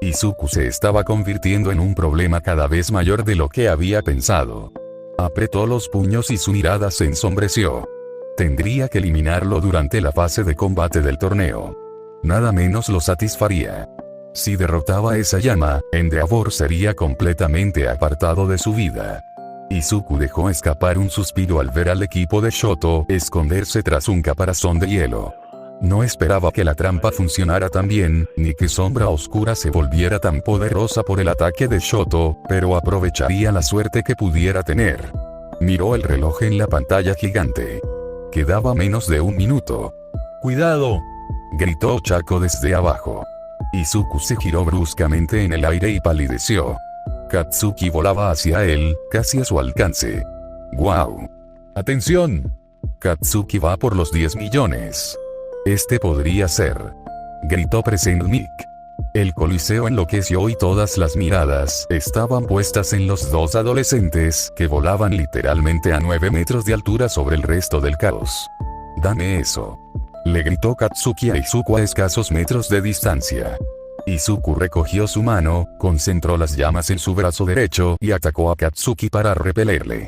Izuku se estaba convirtiendo en un problema cada vez mayor de lo que había pensado. Apretó los puños y su mirada se ensombreció. Tendría que eliminarlo durante la fase de combate del torneo. Nada menos lo satisfaría. Si derrotaba a esa llama, Endeavor sería completamente apartado de su vida. Izuku dejó escapar un suspiro al ver al equipo de Shoto esconderse tras un caparazón de hielo. No esperaba que la trampa funcionara tan bien, ni que Sombra Oscura se volviera tan poderosa por el ataque de Shoto, pero aprovecharía la suerte que pudiera tener. Miró el reloj en la pantalla gigante. Quedaba menos de un minuto. ¡Cuidado!, gritó Ochako desde abajo. Izuku se giró bruscamente en el aire y palideció. Katsuki volaba hacia él, casi a su alcance. ¡Guau! ¡Atención! Katsuki va por los 10 millones. Este podría ser, gritó Present Mic. El coliseo enloqueció y todas las miradas estaban puestas en los dos adolescentes que volaban literalmente a 9 metros de altura sobre el resto del caos. «Dame eso», le gritó Katsuki a Izuku a escasos metros de distancia. Izuku recogió su mano, concentró las llamas en su brazo derecho y atacó a Katsuki para repelerle.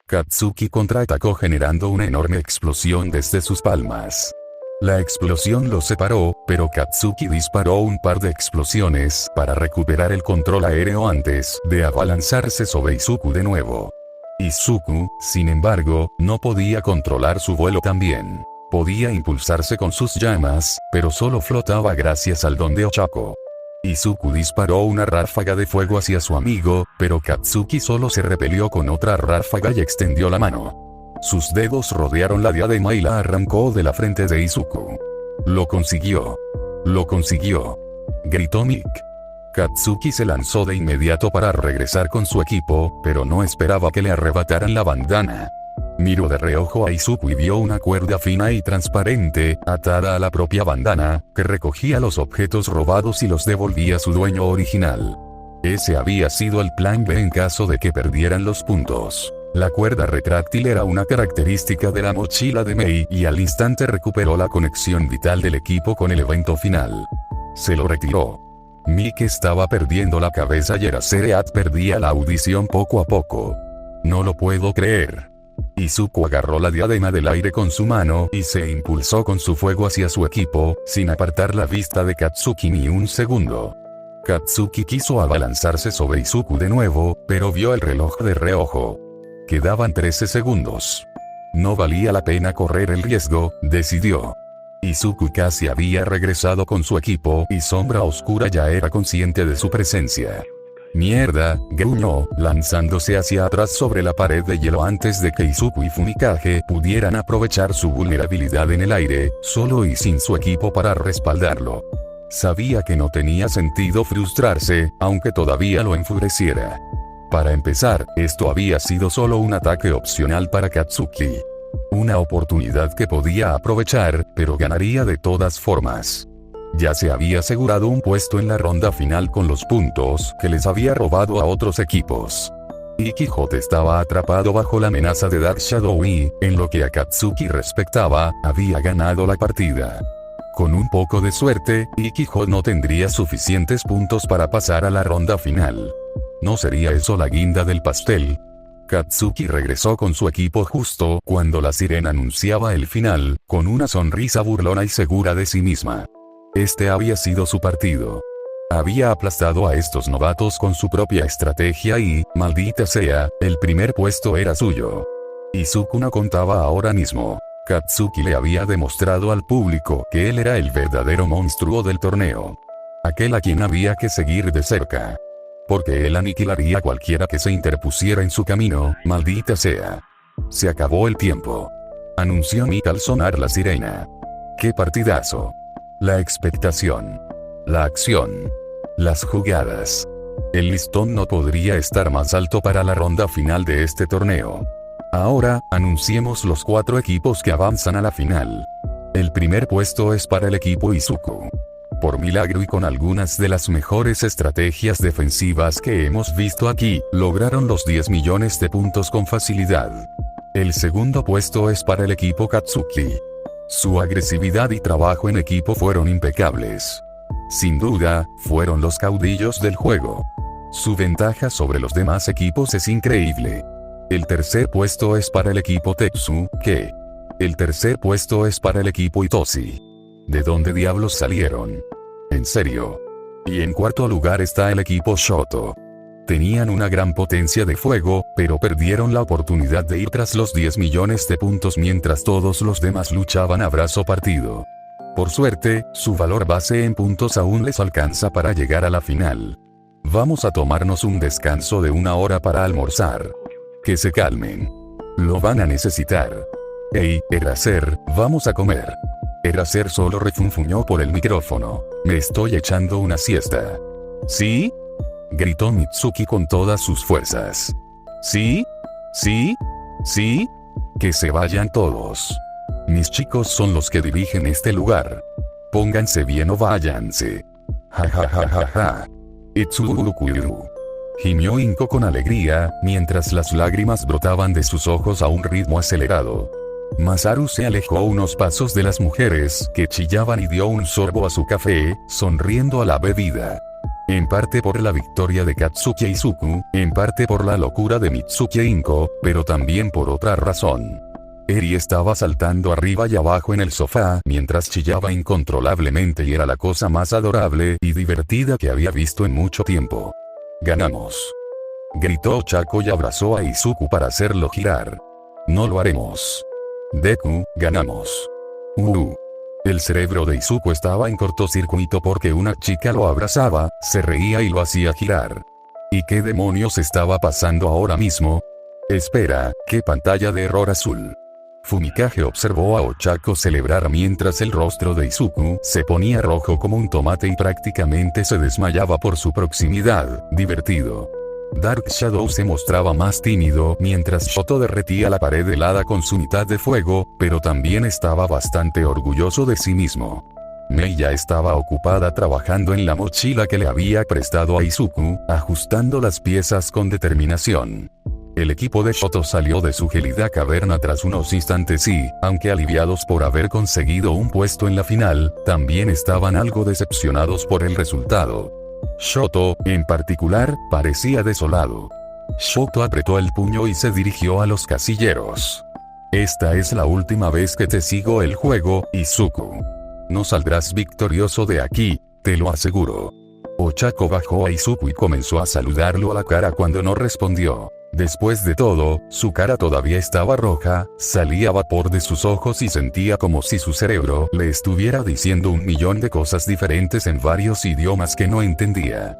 Katsuki contraatacó generando una enorme explosión desde sus palmas. La explosión lo separó, pero Katsuki disparó un par de explosiones para recuperar el control aéreo antes de abalanzarse sobre Izuku de nuevo. Izuku, sin embargo, no podía controlar su vuelo también. Podía impulsarse con sus llamas, pero solo flotaba gracias al don de Ochako. Izuku disparó una ráfaga de fuego hacia su amigo, pero Katsuki solo se repelió con otra ráfaga y extendió la mano. Sus dedos rodearon la diadema y la arrancó de la frente de Izuku. «Lo consiguió. Lo consiguió», gritó Mick. Katsuki se lanzó de inmediato para regresar con su equipo, pero no esperaba que le arrebataran la bandana. Miró de reojo a Izuku y vio una cuerda fina y transparente, atada a la propia bandana, que recogía los objetos robados y los devolvía a su dueño original. Ese había sido el plan B en caso de que perdieran los puntos. La cuerda retráctil era una característica de la mochila de Mei y al instante recuperó la conexión vital del equipo con el evento final. Se lo retiró. Mick estaba perdiendo la cabeza y Erasereat perdía la audición poco a poco. No lo puedo creer. Izuku agarró la diadema del aire con su mano y se impulsó con su fuego hacia su equipo, sin apartar la vista de Katsuki ni un segundo. Katsuki quiso abalanzarse sobre Izuku de nuevo, pero vio el reloj de reojo. Quedaban 13 segundos. No valía la pena correr el riesgo, decidió. Izuku casi había regresado con su equipo y Sombra Oscura ya era consciente de su presencia. Mierda, gruñó, lanzándose hacia atrás sobre la pared de hielo antes de que Izuku y Fumikage pudieran aprovechar su vulnerabilidad en el aire, solo y sin su equipo para respaldarlo. Sabía que no tenía sentido frustrarse, aunque todavía lo enfureciera. Para empezar, esto había sido solo un ataque opcional para Katsuki. Una oportunidad que podía aprovechar, pero ganaría de todas formas. Ya se había asegurado un puesto en la ronda final con los puntos que les había robado a otros equipos. Y Quijote estaba atrapado bajo la amenaza de Dark Shadow y, en lo que a Katsuki respectaba, había ganado la partida. Con un poco de suerte, Quijote no tendría suficientes puntos para pasar a la ronda final. ¿No sería eso la guinda del pastel? Katsuki regresó con su equipo justo cuando la sirena anunciaba el final, con una sonrisa burlona y segura de sí misma. Este había sido su partido. Había aplastado a estos novatos con su propia estrategia y, maldita sea, el primer puesto era suyo. Izuku no contaba ahora mismo. Katsuki le había demostrado al público que él era el verdadero monstruo del torneo. Aquel a quien había que seguir de cerca. Porque él aniquilaría a cualquiera que se interpusiera en su camino, maldita sea. Se acabó el tiempo. Anunció Mika al sonar la sirena. ¡Qué partidazo! La expectación. La acción. Las jugadas. El listón no podría estar más alto para la ronda final de este torneo. Ahora, anunciemos los 4 equipos que avanzan a la final. El primer puesto es para el equipo Izuku. Por milagro y con algunas de las mejores estrategias defensivas que hemos visto aquí, lograron los 10 millones de puntos con facilidad. El segundo puesto es para el equipo Katsuki. Su agresividad y trabajo en equipo fueron impecables. Sin duda, fueron los caudillos del juego. Su ventaja sobre los demás equipos es increíble. El tercer puesto es para el equipo Tetsu, El tercer puesto es para el equipo Itoshi. ¿De dónde diablos salieron? ¿En serio? Y en cuarto lugar está el equipo Shoto. Tenían una gran potencia de fuego, pero perdieron la oportunidad de ir tras los 10 millones de puntos mientras todos los demás luchaban a brazo partido. Por suerte, su valor base en puntos aún les alcanza para llegar a la final. Vamos a tomarnos un descanso de 1 hora para almorzar. Que se calmen. Lo van a necesitar. Hey, Eraser, vamos a comer. Eraser solo refunfuñó por el micrófono. Me estoy echando una siesta. ¿Sí? Gritó Mitsuki con todas sus fuerzas. ¿Sí? ¿Sí? ¿Sí? Que se vayan todos. Mis chicos son los que dirigen este lugar. Pónganse bien o váyanse. Ja ja ja ja ja. Itsurukuiru. Gimió Inko con alegría, mientras las lágrimas brotaban de sus ojos a un ritmo acelerado. Masaru se alejó unos pasos de las mujeres que chillaban y dio un sorbo a su café, sonriendo a la bebida. En parte por la victoria de Katsuki e Izuku, en parte por la locura de Mitsuki e Inko, pero también por otra razón. Eri estaba saltando arriba y abajo en el sofá mientras chillaba incontrolablemente y era la cosa más adorable y divertida que había visto en mucho tiempo. «Ganamos», gritó Chako y abrazó a Izuku para hacerlo girar. «No lo haremos. Deku, ganamos». El cerebro de Izuku estaba en cortocircuito porque una chica lo abrazaba, se reía y lo hacía girar. ¿Y qué demonios estaba pasando ahora mismo? Espera, ¿qué pantalla de error azul? Fumikage observó a Ochako celebrar mientras el rostro de Izuku se ponía rojo como un tomate y prácticamente se desmayaba por su proximidad, divertido. Dark Shadow se mostraba más tímido mientras Shoto derretía la pared helada con su mitad de fuego, pero también estaba bastante orgulloso de sí mismo. Mei ya estaba ocupada trabajando en la mochila que le había prestado a Izuku, ajustando las piezas con determinación. El equipo de Shoto salió de su gélida caverna tras unos instantes y, aunque aliviados por haber conseguido un puesto en la final, también estaban algo decepcionados por el resultado. Shoto, en particular, parecía desolado. Shoto apretó el puño y se dirigió a los casilleros. Esta es la última vez que te sigo el juego, Izuku. No saldrás victorioso de aquí, te lo aseguro. Ochako bajó a Izuku y comenzó a saludarlo a la cara cuando no respondió. Después de todo, su cara todavía estaba roja, salía vapor de sus ojos y sentía como si su cerebro le estuviera diciendo 1.000.000 de cosas diferentes en varios idiomas que no entendía.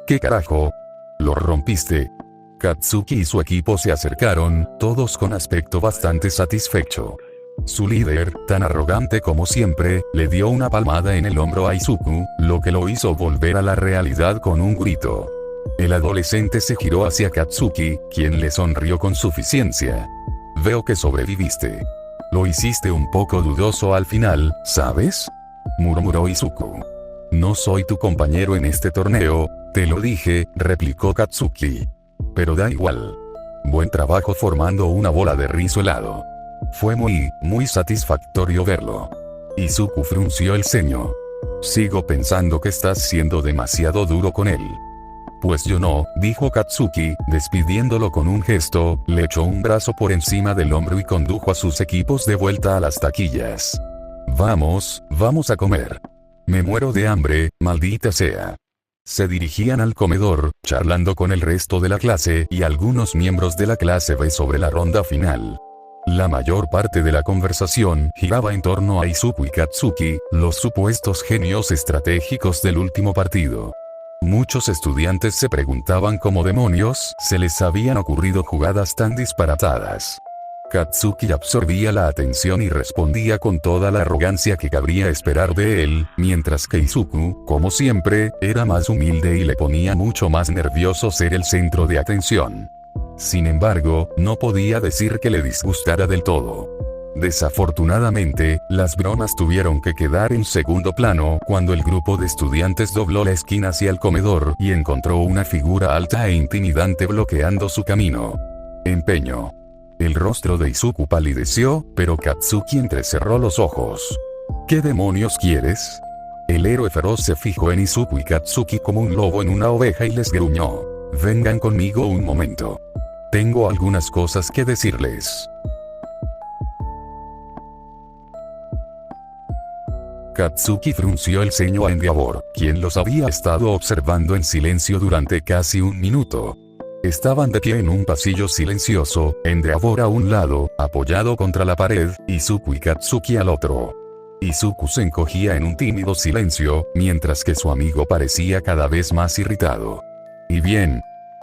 ¿Qué carajo? Lo rompiste. Katsuki y su equipo se acercaron, todos con aspecto bastante satisfecho. Su líder, tan arrogante como siempre, le dio una palmada en el hombro a Izuku, lo que lo hizo volver a la realidad con un grito. El adolescente se giró hacia Katsuki, quien le sonrió con suficiencia. Veo que sobreviviste. Lo hiciste un poco dudoso al final, ¿sabes? Murmuró Izuku. No soy tu compañero en este torneo, te lo dije, replicó Katsuki. Pero da igual. Buen trabajo formando una bola de rizo helado. Fue muy satisfactorio verlo. Izuku frunció el ceño. Sigo pensando que estás siendo demasiado duro con él. Pues yo no, dijo Katsuki, despidiéndolo con un gesto, le echó un brazo por encima del hombro y condujo a sus equipos de vuelta a las taquillas. Vamos a comer. Me muero de hambre, maldita sea. Se dirigían al comedor, charlando con el resto de la clase y algunos miembros de la clase B sobre la ronda final. La mayor parte de la conversación giraba en torno a Izuku y Katsuki, los supuestos genios estratégicos del último partido. Muchos estudiantes se preguntaban cómo demonios se les habían ocurrido jugadas tan disparatadas. Katsuki absorbía la atención y respondía con toda la arrogancia que cabría esperar de él, mientras que Izuku, como siempre, era más humilde y le ponía mucho más nervioso ser el centro de atención. Sin embargo, no podía decir que le disgustara del todo. Desafortunadamente, las bromas tuvieron que quedar en segundo plano cuando el grupo de estudiantes dobló la esquina hacia el comedor y encontró una figura alta e intimidante bloqueando su camino. Empeño. El rostro de Izuku palideció, pero Katsuki entrecerró los ojos. ¿Qué demonios quieres? El héroe feroz se fijó en Izuku y Katsuki como un lobo en una oveja y les gruñó. Vengan conmigo un momento. Tengo algunas cosas que decirles. Katsuki frunció el ceño a Endeavor, quien los había estado observando en silencio durante casi un minuto. Estaban de pie en un pasillo silencioso, Endeavor a un lado, apoyado contra la pared, Izuku y Katsuki al otro. Izuku se encogía en un tímido silencio, mientras que su amigo parecía cada vez más irritado. Y bien.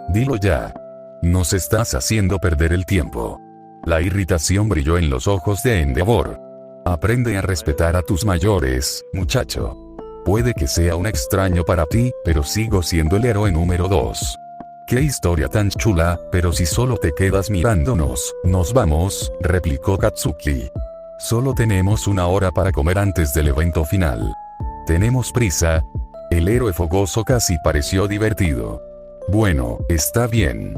Dilo ya. Nos estás haciendo perder el tiempo. La irritación brilló en los ojos de Endeavor. Aprende a respetar a tus mayores, muchacho. Puede que sea un extraño para ti, pero sigo siendo el héroe número 2. ¡Qué historia tan chula! Pero si solo te quedas mirándonos, nos vamos, replicó Katsuki. Solo tenemos una hora para comer antes del evento final. ¿Tenemos prisa? El héroe fogoso casi pareció divertido. Bueno, está bien.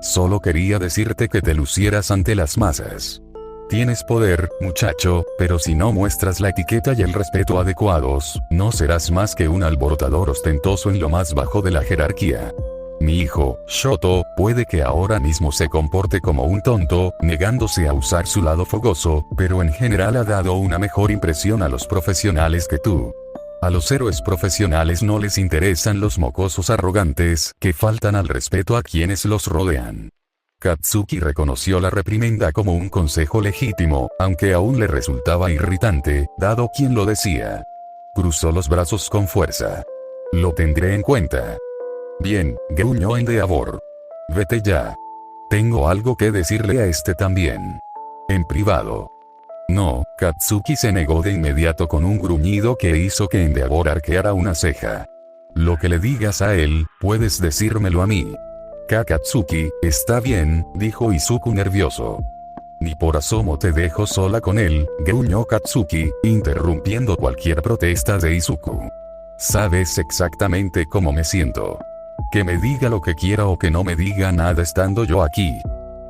Solo quería decirte que te lucieras ante las masas. Tienes poder, muchacho, pero si no muestras la etiqueta y el respeto adecuados, no serás más que un alborotador ostentoso en lo más bajo de la jerarquía. Mi hijo, Shoto, puede que ahora mismo se comporte como un tonto, negándose a usar su lado fogoso, pero en general ha dado una mejor impresión a los profesionales que tú. A los héroes profesionales no les interesan los mocosos arrogantes que faltan al respeto a quienes los rodean. Katsuki reconoció la reprimenda como un consejo legítimo, aunque aún le resultaba irritante, dado quien lo decía. Cruzó los brazos con fuerza. Lo tendré en cuenta. Bien, gruñó Endeavor. Vete ya. Tengo algo que decirle a este también. En privado. No, Katsuki se negó de inmediato con un gruñido que hizo que Endeavor arqueara una ceja. Lo que le digas a él, puedes decírmelo a mí. Katsuki, está bien, dijo Izuku nervioso. Ni por asomo te dejo sola con él, gruñó Katsuki, interrumpiendo cualquier protesta de Izuku. Sabes exactamente cómo me siento. Que me diga lo que quiera o que no me diga nada estando yo aquí.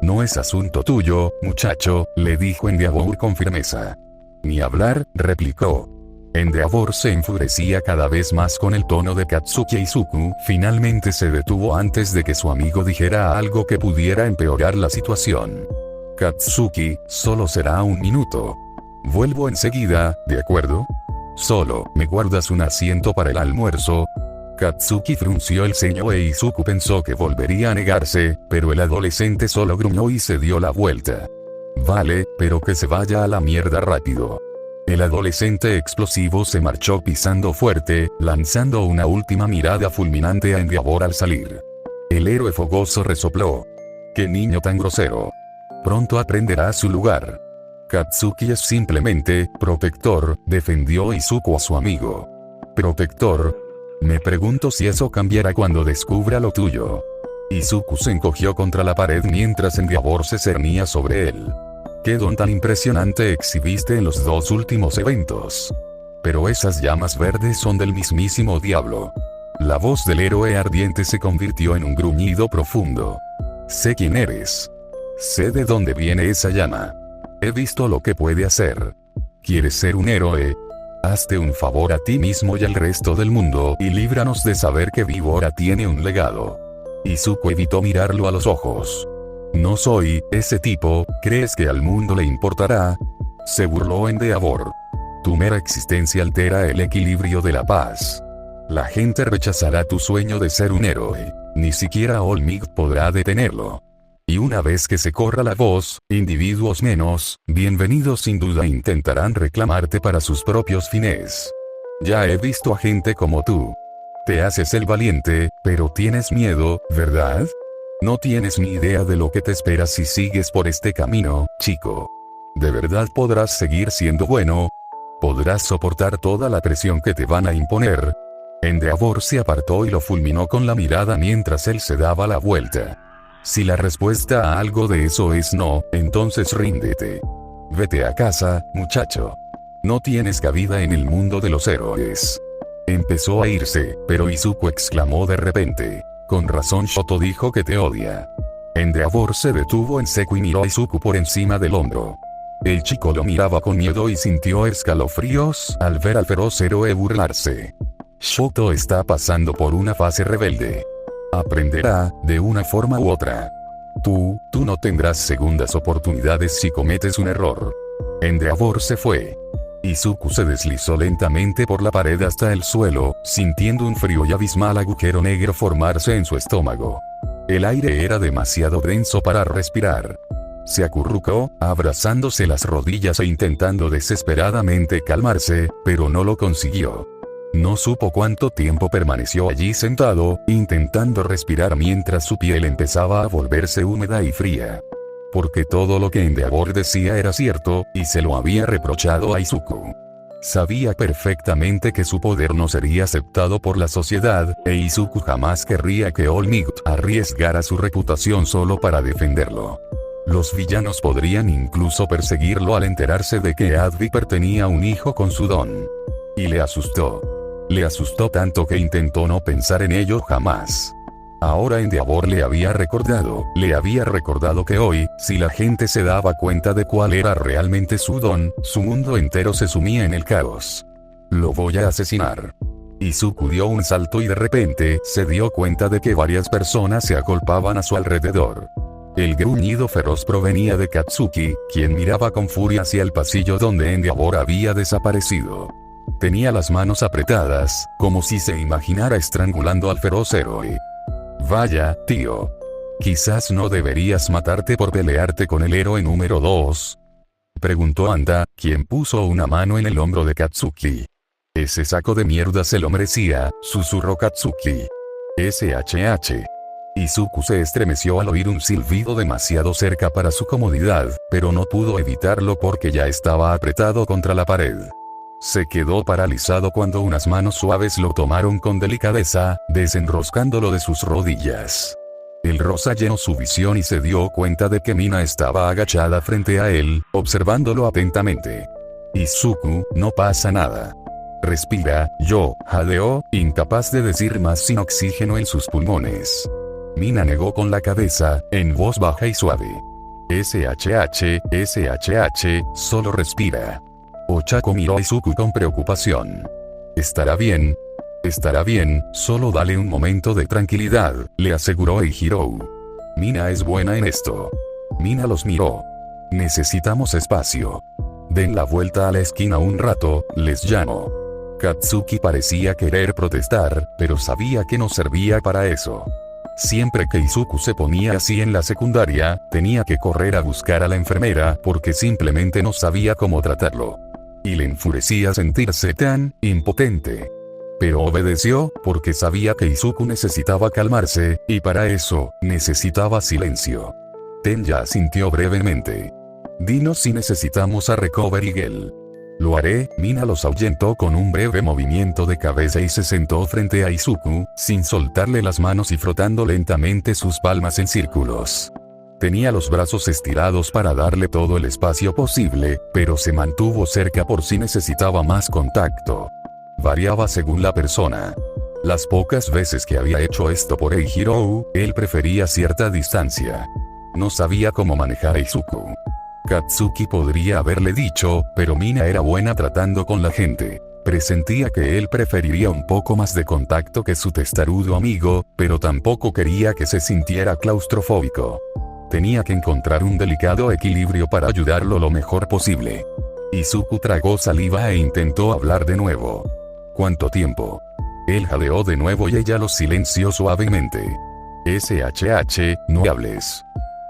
No es asunto tuyo, muchacho, le dijo Endeavor con firmeza. Ni hablar, replicó. Endeavor se enfurecía cada vez más con el tono de Katsuki. Izuku finalmente se detuvo antes de que su amigo dijera algo que pudiera empeorar la situación. Katsuki, solo será un minuto. Vuelvo enseguida, ¿de acuerdo? Solo, ¿me guardas un asiento para el almuerzo? Katsuki frunció el ceño e Izuku pensó que volvería a negarse, pero el adolescente solo gruñó y se dio la vuelta. Vale, pero que se vaya a la mierda rápido. El adolescente explosivo se marchó pisando fuerte, lanzando una última mirada fulminante a Endeavor al salir. El héroe fogoso resopló. ¡Qué niño tan grosero! Pronto aprenderá su lugar. Katsuki es simplemente protector, defendió Izuku a su amigo. ¿Protector? Me pregunto si eso cambiará cuando descubra lo tuyo. Izuku se encogió contra la pared mientras Endeavor se cernía sobre él. ¡Qué don tan impresionante exhibiste en los dos últimos eventos! Pero esas llamas verdes son del mismísimo diablo. La voz del héroe ardiente se convirtió en un gruñido profundo. Sé quién eres. Sé de dónde viene esa llama. He visto lo que puede hacer. ¿Quieres ser un héroe? Hazte un favor a ti mismo y al resto del mundo y líbranos de saber que Víbora tiene un legado. Izuku evitó mirarlo a los ojos. No soy ese tipo, ¿crees que al mundo le importará? Se burló Endeavor. Tu mera existencia altera el equilibrio de la paz. La gente rechazará tu sueño de ser un héroe. Ni siquiera All Might podrá detenerlo. Y una vez que se corra la voz, individuos menos, bienvenidos sin duda intentarán reclamarte para sus propios fines. Ya he visto a gente como tú. Te haces el valiente, pero tienes miedo, ¿verdad? No tienes ni idea de lo que te espera si sigues por este camino, chico. ¿De verdad podrás seguir siendo bueno? ¿Podrás soportar toda la presión que te van a imponer? Endeavor se apartó y lo fulminó con la mirada mientras él se daba la vuelta. Si la respuesta a algo de eso es no, entonces ríndete. Vete a casa, muchacho. No tienes cabida en el mundo de los héroes. Empezó a irse, pero Izuku exclamó de repente. Con razón Shoto dijo que te odia. Endeavor se detuvo en seco y miró a Izuku por encima del hombro. El chico lo miraba con miedo y sintió escalofríos al ver al feroz héroe burlarse. Shoto está pasando por una fase rebelde. Aprenderá, de una forma u otra. Tú no tendrás segundas oportunidades si cometes un error. Endeavor se fue. Izuku se deslizó lentamente por la pared hasta el suelo, sintiendo un frío y abismal agujero negro formarse en su estómago. El aire era demasiado denso para respirar. Se acurrucó, abrazándose las rodillas e intentando desesperadamente calmarse, pero no lo consiguió. No supo cuánto tiempo permaneció allí sentado, intentando respirar mientras su piel empezaba a volverse húmeda y fría. Porque todo lo que Endeavor decía era cierto, y se lo había reprochado a Izuku. Sabía perfectamente que su poder no sería aceptado por la sociedad, e Izuku jamás querría que All Might arriesgara su reputación solo para defenderlo. Los villanos podrían incluso perseguirlo al enterarse de que Adviper tenía un hijo con su don. Y le asustó. Le asustó tanto que intentó no pensar en ello jamás. Ahora Endeavor le había recordado que hoy, si la gente se daba cuenta de cuál era realmente su don, su mundo entero se sumía en el caos. Lo voy a asesinar. Izuku dio un salto y de repente, se dio cuenta de que varias personas se agolpaban a su alrededor. El gruñido feroz provenía de Katsuki, quien miraba con furia hacia el pasillo donde Endeavor había desaparecido. Tenía las manos apretadas, como si se imaginara estrangulando al feroz héroe. Vaya, tío. Quizás no deberías matarte por pelearte con el héroe número 2. Preguntó Anda, quien puso una mano en el hombro de Katsuki. Ese saco de mierda se lo merecía, susurró Katsuki. SHH. Izuku se estremeció al oír un silbido demasiado cerca para su comodidad, pero no pudo evitarlo porque ya estaba apretado contra la pared. Se quedó paralizado cuando unas manos suaves lo tomaron con delicadeza, desenroscándolo de sus rodillas. El rosa llenó su visión y se dio cuenta de que Mina estaba agachada frente a él, observándolo atentamente. Izuku, no pasa nada. Respira, jadeó, incapaz de decir más sin oxígeno en sus pulmones. Mina negó con la cabeza, en voz baja y suave. SHH, solo respira. Ochako miró a Izuku con preocupación. Estará bien, solo dale un momento de tranquilidad, le aseguró Eijiro. Mina es buena en esto. Mina los miró. Necesitamos espacio. Den la vuelta a la esquina un rato, les llamo. Katsuki parecía querer protestar, pero sabía que no servía para eso. Siempre que Izuku se ponía así en la secundaria, tenía que correr a buscar a la enfermera porque simplemente no sabía cómo tratarlo. Y le enfurecía sentirse tan impotente. Pero obedeció, porque sabía que Izuku necesitaba calmarse, y para eso, necesitaba silencio. Tenya asintió brevemente. Dinos si necesitamos a Recovery Girl. Lo haré, Mina los ahuyentó con un breve movimiento de cabeza y se sentó frente a Izuku, sin soltarle las manos y frotando lentamente sus palmas en círculos. Tenía los brazos estirados para darle todo el espacio posible, pero se mantuvo cerca por si necesitaba más contacto. Variaba según la persona. Las pocas veces que había hecho esto por Eijiro, él prefería cierta distancia. No sabía cómo manejar a Izuku. Katsuki podría haberle dicho, pero Mina era buena tratando con la gente. Presentía que él preferiría un poco más de contacto que su testarudo amigo, pero tampoco quería que se sintiera claustrofóbico. Tenía que encontrar un delicado equilibrio para ayudarlo lo mejor posible. Izuku tragó saliva e intentó hablar de nuevo. ¿Cuánto tiempo? Él jadeó de nuevo y ella lo silenció suavemente. SHH, no hables.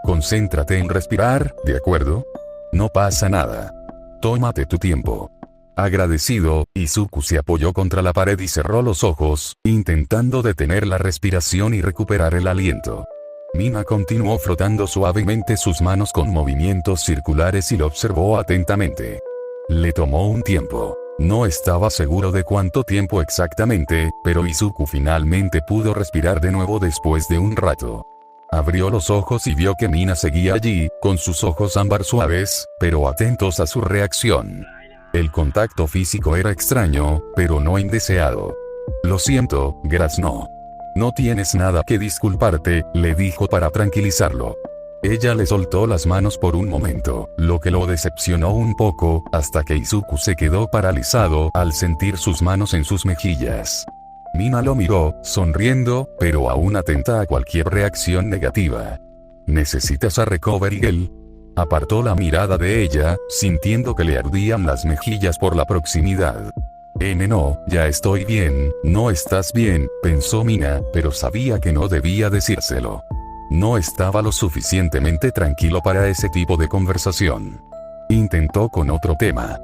Concéntrate en respirar, ¿de acuerdo? No pasa nada. Tómate tu tiempo. Agradecido, Izuku se apoyó contra la pared y cerró los ojos, intentando detener la respiración y recuperar el aliento. Mina continuó frotando suavemente sus manos con movimientos circulares y lo observó atentamente. Le tomó un tiempo. No estaba seguro de cuánto tiempo exactamente, pero Izuku finalmente pudo respirar de nuevo después de un rato. Abrió los ojos y vio que Mina seguía allí, con sus ojos ámbar suaves, pero atentos a su reacción. El contacto físico era extraño, pero no indeseado. Lo siento, Gras no. No tienes nada que disculparte, le dijo para tranquilizarlo. Ella le soltó las manos por un momento, lo que lo decepcionó un poco, hasta que Izuku se quedó paralizado al sentir sus manos en sus mejillas. Mina lo miró, sonriendo, pero aún atenta a cualquier reacción negativa. ¿Necesitas a Recovery Girl? Apartó la mirada de ella, sintiendo que le ardían las mejillas por la proximidad. No, ya estoy bien, no estás bien, pensó Mina, pero sabía que no debía decírselo. No estaba lo suficientemente tranquilo para ese tipo de conversación. Intentó con otro tema.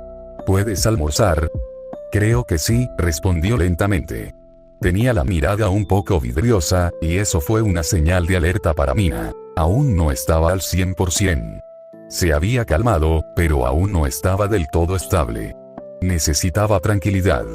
¿Puedes almorzar? Creo que sí, respondió lentamente. Tenía la mirada un poco vidriosa, y eso fue una señal de alerta para Mina. Aún no estaba al 100%. Se había calmado, pero aún no estaba del todo estable. Necesitaba tranquilidad.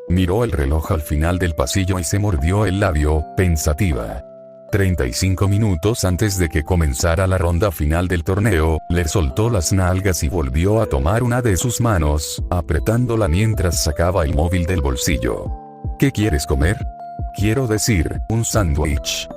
Miró el reloj al final del pasillo y se mordió el labio, pensativa. 35 minutos antes de que comenzara la ronda final del torneo, le soltó las nalgas y volvió a tomar una de sus manos, apretándola mientras sacaba el móvil del bolsillo. ¿Qué quieres comer? Quiero decir, un sándwich.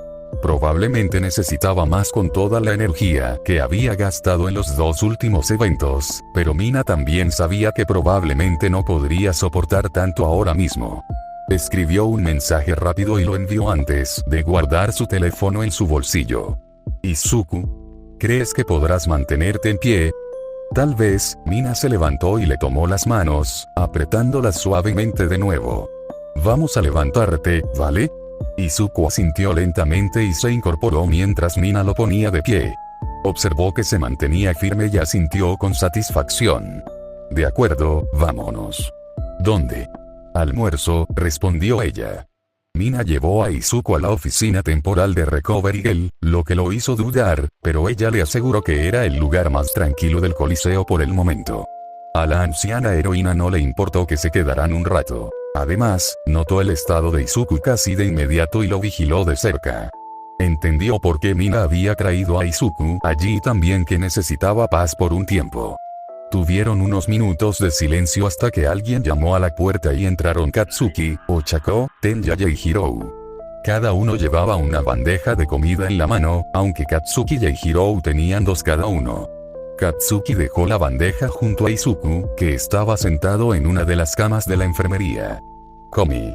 Probablemente necesitaba más con toda la energía que había gastado en los dos últimos eventos, pero Mina también sabía que probablemente no podría soportar tanto ahora mismo. Escribió un mensaje rápido y lo envió antes de guardar su teléfono en su bolsillo. Izuku, ¿crees que podrás mantenerte en pie? Tal vez. Mina se levantó y le tomó las manos, apretándolas suavemente de nuevo. Vamos a levantarte, ¿vale? Izuku asintió lentamente y se incorporó mientras Mina lo ponía de pie. Observó que se mantenía firme y asintió con satisfacción. De acuerdo, vámonos. ¿Dónde? Almuerzo, respondió ella. Mina llevó a Izuku a la oficina temporal de Recovery Girl, lo que lo hizo dudar, pero ella le aseguró que era el lugar más tranquilo del coliseo por el momento. A la anciana heroína no le importó que se quedaran un rato. Además, notó el estado de Izuku casi de inmediato y lo vigiló de cerca. Entendió por qué Mina había traído a Izuku allí y también que necesitaba paz por un tiempo. Tuvieron unos minutos de silencio hasta que alguien llamó a la puerta y entraron Katsuki, Ochako, Tenya y Eijiro. Cada uno llevaba una bandeja de comida en la mano, aunque Katsuki y Eijiro tenían dos cada uno. Katsuki dejó la bandeja junto a Izuku, que estaba sentado en una de las camas de la enfermería. Comí.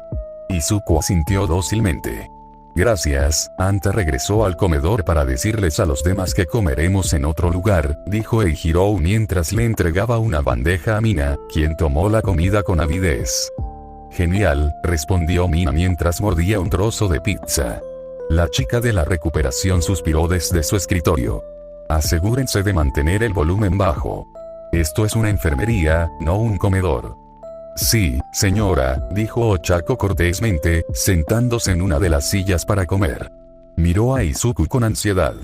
Izuku asintió dócilmente. Gracias. Anta regresó al comedor para decirles a los demás que comeremos en otro lugar, dijo Eijiro mientras le entregaba una bandeja a Mina, quien tomó la comida con avidez. Genial, respondió Mina mientras mordía un trozo de pizza. La chica de la recuperación suspiró desde su escritorio. Asegúrense de mantener el volumen bajo. Esto es una enfermería, no un comedor. Sí, señora, dijo Ochako cortésmente, sentándose en una de las sillas para comer. Miró a Izuku con ansiedad.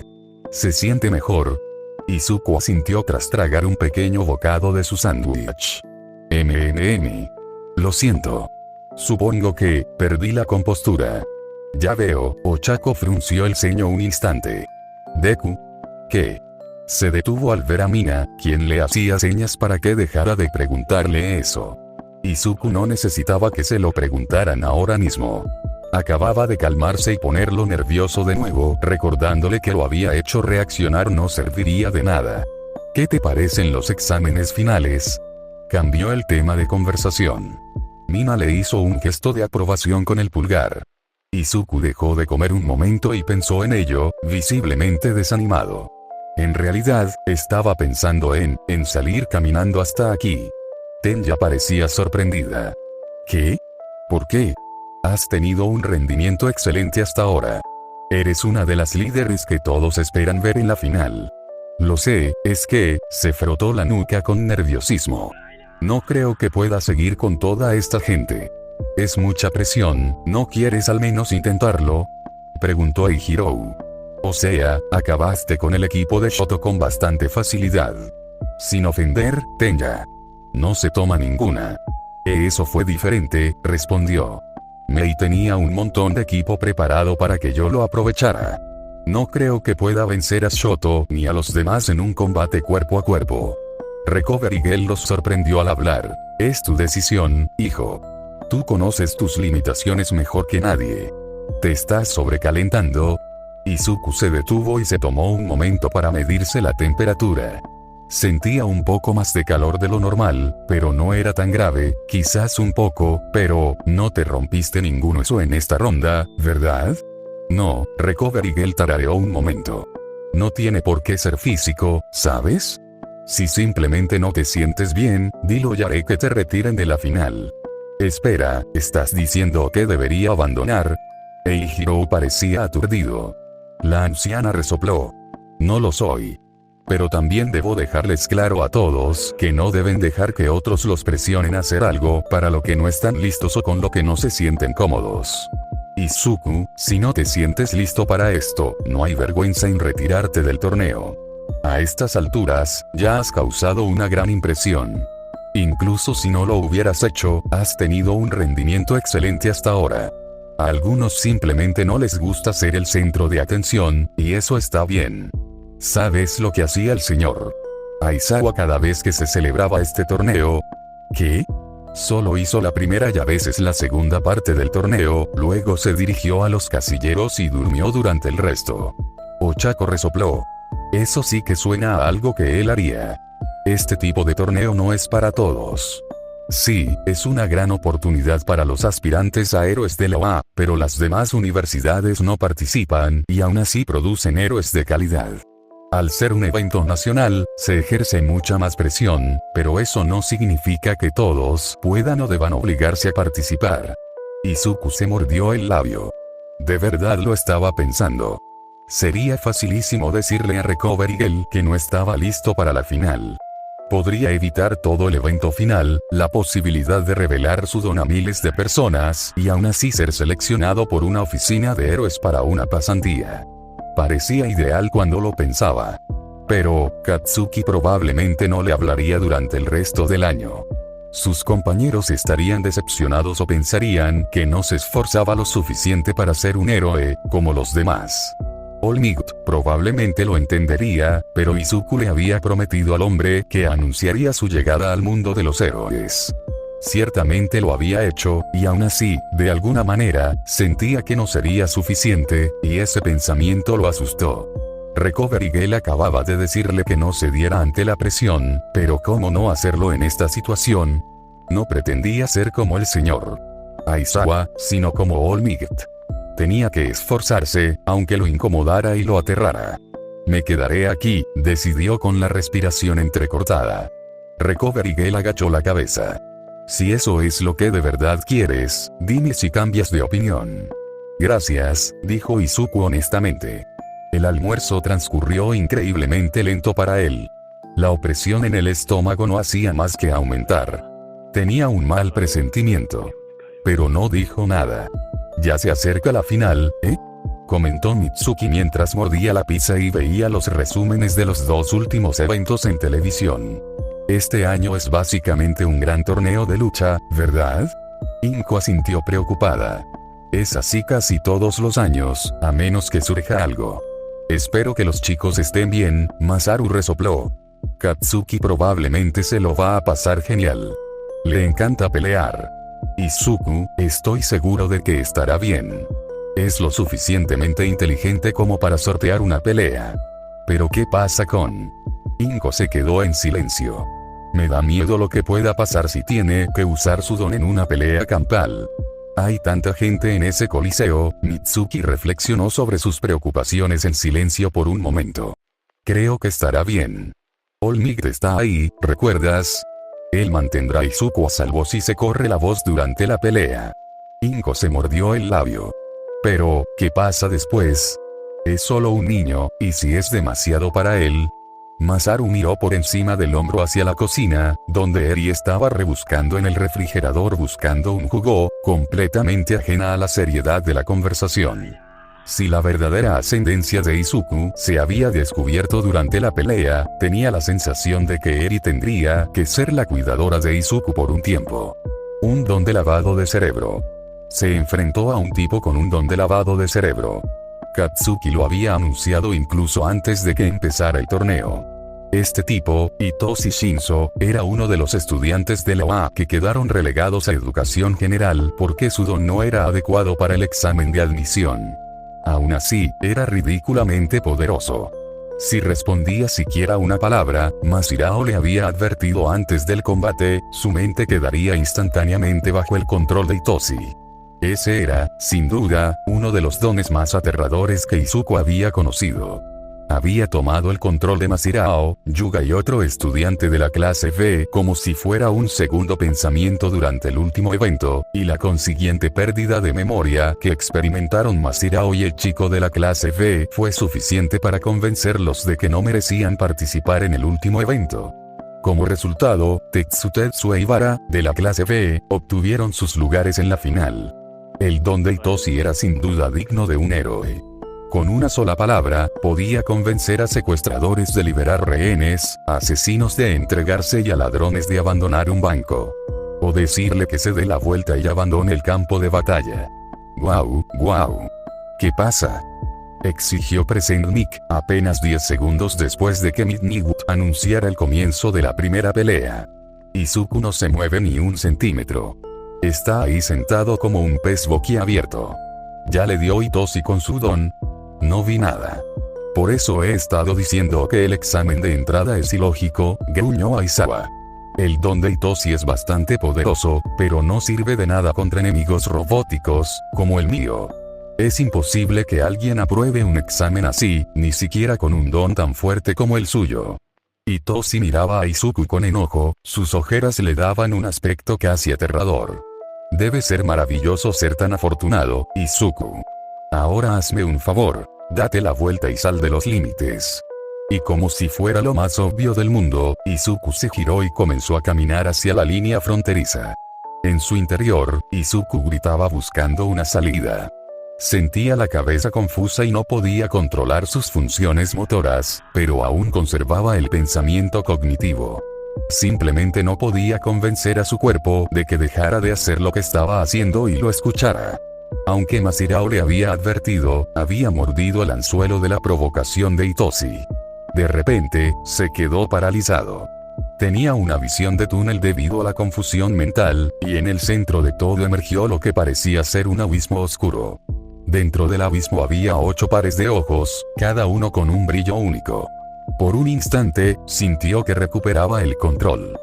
¿Se siente mejor? Izuku asintió tras tragar un pequeño bocado de su sándwich. Lo siento. Supongo que, perdí la compostura. Ya veo, Ochako frunció el ceño un instante. Deku. ¿Qué? Se detuvo al ver a Mina, quien le hacía señas para que dejara de preguntarle eso. Izuku no necesitaba que se lo preguntaran ahora mismo. Acababa de calmarse y ponerlo nervioso de nuevo, recordándole que lo había hecho reaccionar no serviría de nada. ¿Qué te parecen los exámenes finales? Cambió el tema de conversación. Mina le hizo un gesto de aprobación con el pulgar. Izuku dejó de comer un momento y pensó en ello, visiblemente desanimado. En realidad, estaba pensando en salir caminando hasta aquí. Tenya parecía sorprendida. ¿Qué? ¿Por qué? Has tenido un rendimiento excelente hasta ahora. Eres una de las líderes que todos esperan ver en la final. Lo sé, es que, se frotó la nuca con nerviosismo. No creo que pueda seguir con toda esta gente. Es mucha presión, ¿no quieres al menos intentarlo? Preguntó Eijiro. O sea, acabaste con el equipo de Shoto con bastante facilidad. Sin ofender, Tenya. No se toma ninguna. Eso fue diferente, respondió. Mei tenía un montón de equipo preparado para que yo lo aprovechara. No creo que pueda vencer a Shoto ni a los demás en un combate cuerpo a cuerpo. Recovery Girl los sorprendió al hablar. Es tu decisión, hijo. Tú conoces tus limitaciones mejor que nadie. ¿Te estás sobrecalentando? Izuku se detuvo y se tomó un momento para medirse la temperatura. Sentía un poco más de calor de lo normal, pero no era tan grave, quizás un poco, pero, no te rompiste ningún hueso en esta ronda, ¿verdad? No, Recovery Girl tarareó un momento. No tiene por qué ser físico, ¿sabes? Si simplemente no te sientes bien, dilo y haré que te retiren de la final. Espera, ¿estás diciendo que debería abandonar? Eijiro parecía aturdido. La anciana resopló. No lo soy. Pero también debo dejarles claro a todos que no deben dejar que otros los presionen a hacer algo para lo que no están listos o con lo que no se sienten cómodos. Izuku, si no te sientes listo para esto, no hay vergüenza en retirarte del torneo. A estas alturas, ya has causado una gran impresión. Incluso si no lo hubieras hecho, has tenido un rendimiento excelente hasta ahora. A algunos simplemente no les gusta ser el centro de atención, y eso está bien. ¿Sabes lo que hacía el señor Aizawa cada vez que se celebraba este torneo? ¿Qué? Solo hizo la primera y a veces la segunda parte del torneo, luego se dirigió a los casilleros y durmió durante el resto. Ochako resopló. Eso sí que suena a algo que él haría. Este tipo de torneo no es para todos. Sí, es una gran oportunidad para los aspirantes a héroes de la OA, pero las demás universidades no participan y aún así producen héroes de calidad. Al ser un evento nacional, se ejerce mucha más presión, pero eso no significa que todos puedan o deban obligarse a participar. Izuku se mordió el labio. De verdad lo estaba pensando. Sería facilísimo decirle a Recovery Girl que no estaba listo para la final. Podría evitar todo el evento final, la posibilidad de revelar su don a miles de personas y aún así ser seleccionado por una oficina de héroes para una pasantía. Parecía ideal cuando lo pensaba. Pero, Katsuki probablemente no le hablaría durante el resto del año. Sus compañeros estarían decepcionados o pensarían que no se esforzaba lo suficiente para ser un héroe, como los demás. All Might probablemente lo entendería, pero Izuku le había prometido al hombre que anunciaría su llegada al mundo de los héroes. Ciertamente lo había hecho, y aún así, de alguna manera, sentía que no sería suficiente, y ese pensamiento lo asustó. Recovery Girl acababa de decirle que no cediera ante la presión, pero ¿cómo no hacerlo en esta situación? No pretendía ser como el señor Aizawa, sino como All Might. Tenía que esforzarse, aunque lo incomodara y lo aterrara. Me quedaré aquí, decidió con la respiración entrecortada. Recovery Girl agachó la cabeza. Si eso es lo que de verdad quieres, dime si cambias de opinión. Gracias, dijo Izuku honestamente. El almuerzo transcurrió increíblemente lento para él. La opresión en el estómago no hacía más que aumentar. Tenía un mal presentimiento. Pero no dijo nada. Ya se acerca la final, ¿eh? Comentó Mitsuki mientras mordía la pizza y veía los resúmenes de los 2 últimos eventos en televisión. Este año es básicamente un gran torneo de lucha, ¿verdad? Inko asintió preocupada. Es así casi todos los años, a menos que surja algo. Espero que los chicos estén bien, Masaru resopló. Katsuki probablemente se lo va a pasar genial. Le encanta pelear. Izuku, estoy seguro de que estará bien. Es lo suficientemente inteligente como para sortear una pelea. Pero ¿qué pasa con...? Inko se quedó en silencio. Me da miedo lo que pueda pasar si tiene que usar su don en una pelea campal. Hay tanta gente en ese coliseo, Mitsuki reflexionó sobre sus preocupaciones en silencio por un momento. Creo que estará bien. All Might está ahí, ¿recuerdas? Él mantendrá a Izuku a salvo si se corre la voz durante la pelea. Inko se mordió el labio. Pero, ¿qué pasa después? Es solo un niño, y si es demasiado para él... Masaru miró por encima del hombro hacia la cocina, donde Eri estaba rebuscando en el refrigerador buscando un jugo, completamente ajena a la seriedad de la conversación. Si la verdadera ascendencia de Izuku se había descubierto durante la pelea, tenía la sensación de que Eri tendría que ser la cuidadora de Izuku por un tiempo. Un don de lavado de cerebro. Se enfrentó a un tipo con un don de lavado de cerebro. Katsuki lo había anunciado incluso antes de que empezara el torneo. Este tipo, Itoshi Shinzo, era uno de los estudiantes de la UA que quedaron relegados a educación general porque su don no era adecuado para el examen de admisión. Aún así, era ridículamente poderoso. Si respondía siquiera una palabra, Masirao le había advertido antes del combate, su mente quedaría instantáneamente bajo el control de Itoshi. Ese era, sin duda, uno de los dones más aterradores que Izuku había conocido. Había tomado el control de Masirao, Yuga y otro estudiante de la clase B como si fuera un segundo pensamiento durante el último evento, y la consiguiente pérdida de memoria que experimentaron Masirao y el chico de la clase B fue suficiente para convencerlos de que no merecían participar en el último evento. Como resultado, Tetsu e Ibara, de la clase B, obtuvieron sus lugares en la final. El don de Itoshi era sin duda digno de un héroe. Con una sola palabra, podía convencer a secuestradores de liberar rehenes, a asesinos de entregarse y a ladrones de abandonar un banco. O decirle que se dé la vuelta y abandone el campo de batalla. ¡Guau, guau! ¿Qué pasa?, exigió Presentnik, apenas 10 segundos después de que Midnight anunciara el comienzo de la primera pelea. Izuku no se mueve ni un centímetro. Está ahí sentado como un pez boquiabierto. ¿Ya le dio Itoshi con su don? No vi nada. Por eso he estado diciendo que el examen de entrada es ilógico, gruñó Aizawa. El don de Itoshi es bastante poderoso, pero no sirve de nada contra enemigos robóticos, como el mío. Es imposible que alguien apruebe un examen así, ni siquiera con un don tan fuerte como el suyo. Itoshi miraba a Izuku con enojo, sus ojeras le daban un aspecto casi aterrador. Debe ser maravilloso ser tan afortunado, Izuku. Ahora hazme un favor, date la vuelta y sal de los límites. Y como si fuera lo más obvio del mundo, Izuku se giró y comenzó a caminar hacia la línea fronteriza. En su interior, Izuku gritaba buscando una salida. Sentía la cabeza confusa y no podía controlar sus funciones motoras, pero aún conservaba el pensamiento cognitivo. Simplemente no podía convencer a su cuerpo de que dejara de hacer lo que estaba haciendo y lo escuchara. Aunque Masirao le había advertido, había mordido el anzuelo de la provocación de Itoshi. De repente, se quedó paralizado. Tenía una visión de túnel debido a la confusión mental, y en el centro de todo emergió lo que parecía ser un abismo oscuro. Dentro del abismo había 8 pares de ojos, cada uno con un brillo único. Por un instante, sintió que recuperaba el control.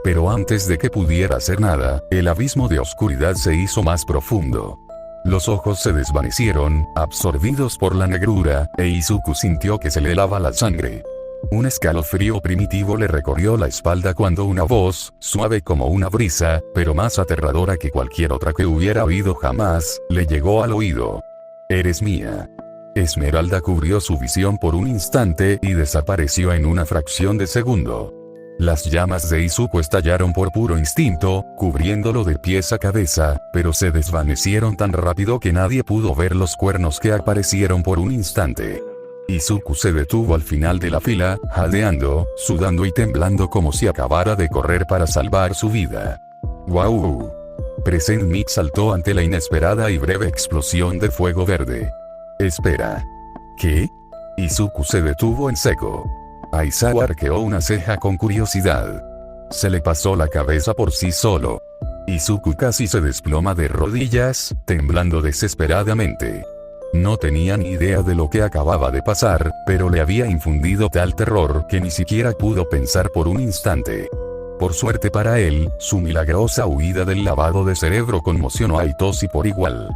Pero antes de que pudiera hacer nada, el abismo de oscuridad se hizo más profundo. Los ojos se desvanecieron, absorbidos por la negrura, e Izuku sintió que se le helaba la sangre. Un escalofrío primitivo le recorrió la espalda cuando una voz, suave como una brisa, pero más aterradora que cualquier otra que hubiera oído jamás, le llegó al oído. «Eres mía». Esmeralda cubrió su visión por un instante y desapareció en una fracción de segundo. Las llamas de Izuku estallaron por puro instinto, cubriéndolo de pies a cabeza, pero se desvanecieron tan rápido que nadie pudo ver los cuernos que aparecieron por un instante. Izuku se detuvo al final de la fila, jadeando, sudando y temblando como si acabara de correr para salvar su vida. ¡Guau! Present Mix saltó ante la inesperada y breve explosión de fuego verde. «Espera. ¿Qué?». Izuku se detuvo en seco. Aizawa arqueó una ceja con curiosidad. Se le pasó la cabeza por sí solo. Izuku casi se desploma de rodillas, temblando desesperadamente. No tenía ni idea de lo que acababa de pasar, pero le había infundido tal terror que ni siquiera pudo pensar por un instante. Por suerte para él, su milagrosa huida del lavado de cerebro conmocionó a Itoshi por igual.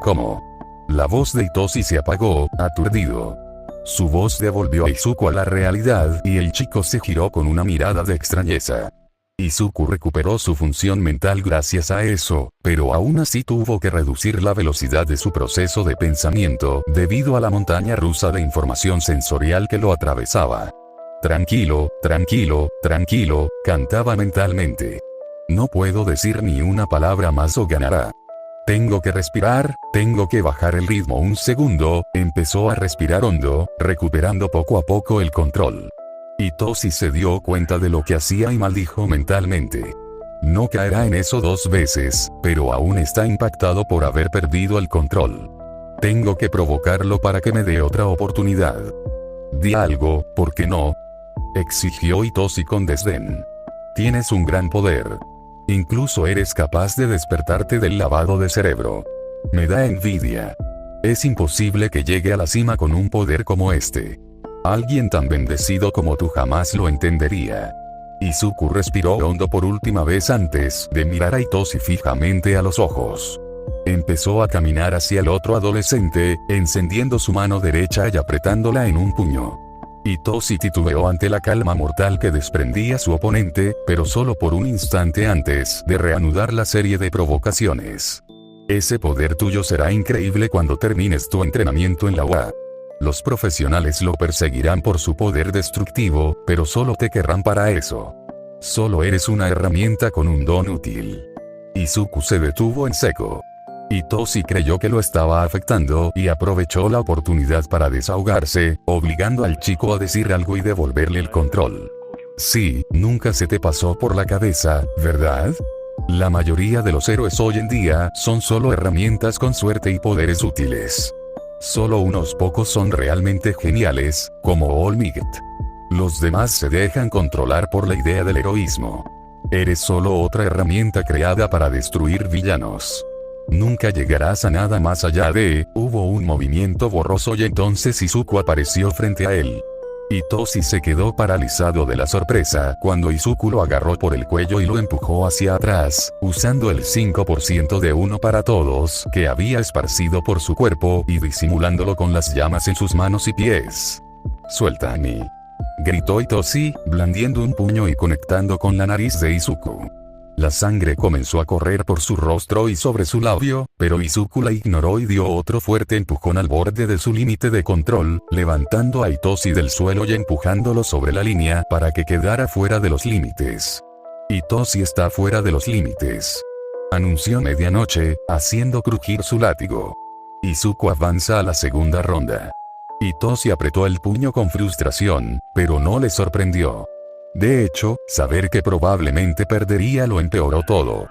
¿Cómo? La voz de Itoshi se apagó, aturdido. Su voz devolvió a Izuku a la realidad y el chico se giró con una mirada de extrañeza. Izuku recuperó su función mental gracias a eso, pero aún así tuvo que reducir la velocidad de su proceso de pensamiento debido a la montaña rusa de información sensorial que lo atravesaba. «Tranquilo, tranquilo, tranquilo», cantaba mentalmente. «No puedo decir ni una palabra más o ganará. Tengo que respirar, tengo que bajar el ritmo un segundo». Empezó a respirar hondo, recuperando poco a poco el control. Itoshi se dio cuenta de lo que hacía y maldijo mentalmente. No caerá en eso 2 veces, pero aún está impactado por haber perdido el control. Tengo que provocarlo para que me dé otra oportunidad. «Di algo, ¿por qué no?», exigió Itoshi con desdén. «Tienes un gran poder. Incluso eres capaz de despertarte del lavado de cerebro. Me da envidia. Es imposible que llegue a la cima con un poder como este. Alguien tan bendecido como tú jamás lo entendería». Izuku respiró hondo por última vez antes de mirar a Itoshi fijamente a los ojos. Empezó a caminar hacia el otro adolescente, encendiendo su mano derecha y apretándola en un puño. Itoshi titubeó ante la calma mortal que desprendía su oponente, pero solo por un instante antes de reanudar la serie de provocaciones. «Ese poder tuyo será increíble cuando termines tu entrenamiento en la UA. Los profesionales lo perseguirán por su poder destructivo, pero solo te querrán para eso. Solo eres una herramienta con un don útil». Izuku se detuvo en seco. Itoshi creyó que lo estaba afectando y aprovechó la oportunidad para desahogarse, obligando al chico a decir algo y devolverle el control. «Sí, nunca se te pasó por la cabeza, ¿verdad? La mayoría de los héroes hoy en día son solo herramientas con suerte y poderes útiles. Solo unos pocos son realmente geniales, como All Might. Los demás se dejan controlar por la idea del heroísmo. Eres solo otra herramienta creada para destruir villanos. Nunca llegarás a nada más allá de». Hubo un movimiento borroso y entonces Izuku apareció frente a él. Itoshi se quedó paralizado de la sorpresa cuando Izuku lo agarró por el cuello y lo empujó hacia atrás, usando el 5% de uno para todos que había esparcido por su cuerpo y disimulándolo con las llamas en sus manos y pies. «Suéltame», gritó Itoshi, blandiendo un puño y conectando con la nariz de Izuku. La sangre comenzó a correr por su rostro y sobre su labio, pero Izuku la ignoró y dio otro fuerte empujón al borde de su límite de control, levantando a Itoshi del suelo y empujándolo sobre la línea para que quedara fuera de los límites. «Itoshi está fuera de los límites», anunció Medianoche, haciendo crujir su látigo. Izuku avanza a la segunda ronda. Itoshi apretó el puño con frustración, pero no le sorprendió. De hecho, saber que probablemente perdería lo empeoró todo.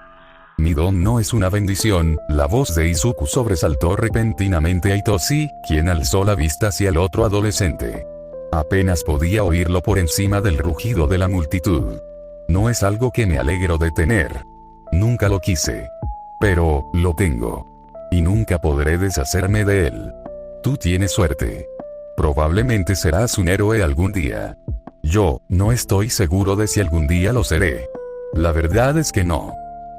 «Mi don no es una bendición», la voz de Izuku sobresaltó repentinamente a Itoshi, quien alzó la vista hacia el otro adolescente. Apenas podía oírlo por encima del rugido de la multitud. «No es algo que me alegro de tener. Nunca lo quise. Pero, lo tengo. Y nunca podré deshacerme de él. Tú tienes suerte. Probablemente serás un héroe algún día. Yo, no estoy seguro de si algún día lo seré. La verdad es que no.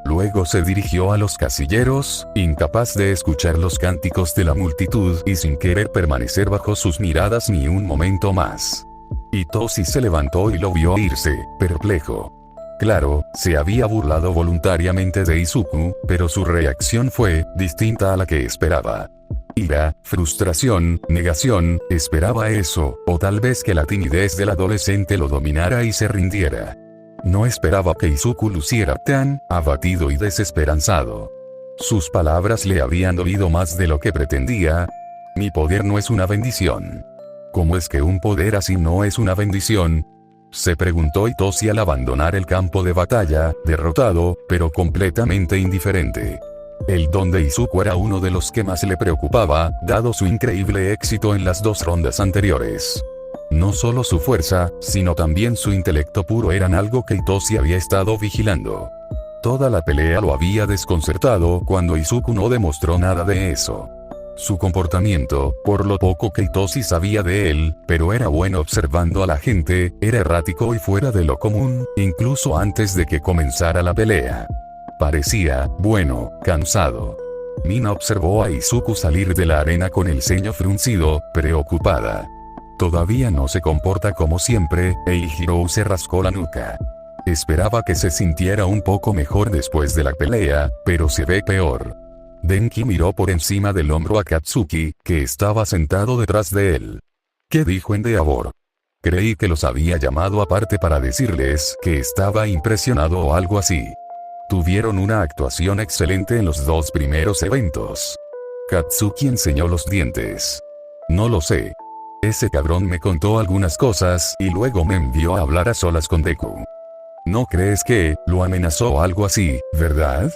Luego se dirigió a los casilleros, incapaz de escuchar los cánticos de la multitud y sin querer permanecer bajo sus miradas ni un momento más. Hitoshi se levantó y lo vio irse, perplejo. Claro, se había burlado voluntariamente de Izuku, pero su reacción fue distinta a la que esperaba. Ira, frustración, negación, esperaba eso, o tal vez que la timidez del adolescente lo dominara y se rindiera. No esperaba que Izuku luciera tan abatido y desesperanzado. Sus palabras le habían dolido más de lo que pretendía. Mi poder no es una bendición. ¿Cómo es que un poder así no es una bendición? Se preguntó Hitoshi al abandonar el campo de batalla, derrotado, pero completamente indiferente. El don de Izuku era uno de los que más le preocupaba, dado su increíble éxito en las 2 rondas anteriores. No solo su fuerza, sino también su intelecto puro eran algo que Hitoshi había estado vigilando. Toda la pelea lo había desconcertado cuando Izuku no demostró nada de eso. Su comportamiento, por lo poco que Hitoshi sabía de él, pero era bueno observando a la gente, era errático y fuera de lo común, incluso antes de que comenzara la pelea. Parecía, bueno, cansado. Mina observó a Izuku salir de la arena con el ceño fruncido, preocupada. Todavía no se comporta como siempre, Eihiro se rascó la nuca. Esperaba que se sintiera un poco mejor después de la pelea, pero se ve peor. Denki miró por encima del hombro a Katsuki, que estaba sentado detrás de él. ¿Qué dijo Endeavor? Creí que los había llamado aparte para decirles que estaba impresionado o algo así. Tuvieron una actuación excelente en los 2 primeros eventos. Katsuki enseñó los dientes. No lo sé. Ese cabrón me contó algunas cosas y luego me envió a hablar a solas con Deku. ¿No crees que lo amenazó o algo así, verdad?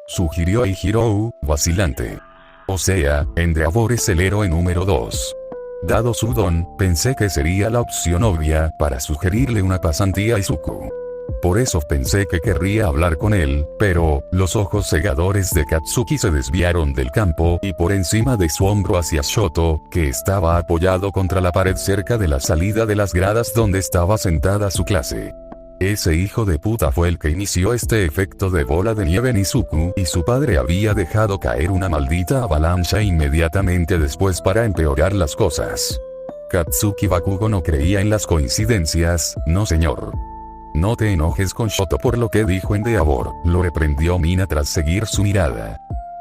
Sugirió Eihiro, vacilante. O sea, Endeavor es el héroe número 2. Dado su don, pensé que sería la opción obvia para sugerirle una pasantía a Izuku. Por eso pensé que querría hablar con él, pero los ojos cegadores de Katsuki se desviaron del campo y por encima de su hombro hacia Shoto, que estaba apoyado contra la pared cerca de la salida de las gradas donde estaba sentada su clase. Ese hijo de puta fue el que inició este efecto de bola de nieve en Izuku y su padre había dejado caer una maldita avalancha inmediatamente después para empeorar las cosas. Katsuki Bakugo no creía en las coincidencias, no señor. No te enojes con Shoto por lo que dijo Endeavor, lo reprendió Mina tras seguir su mirada.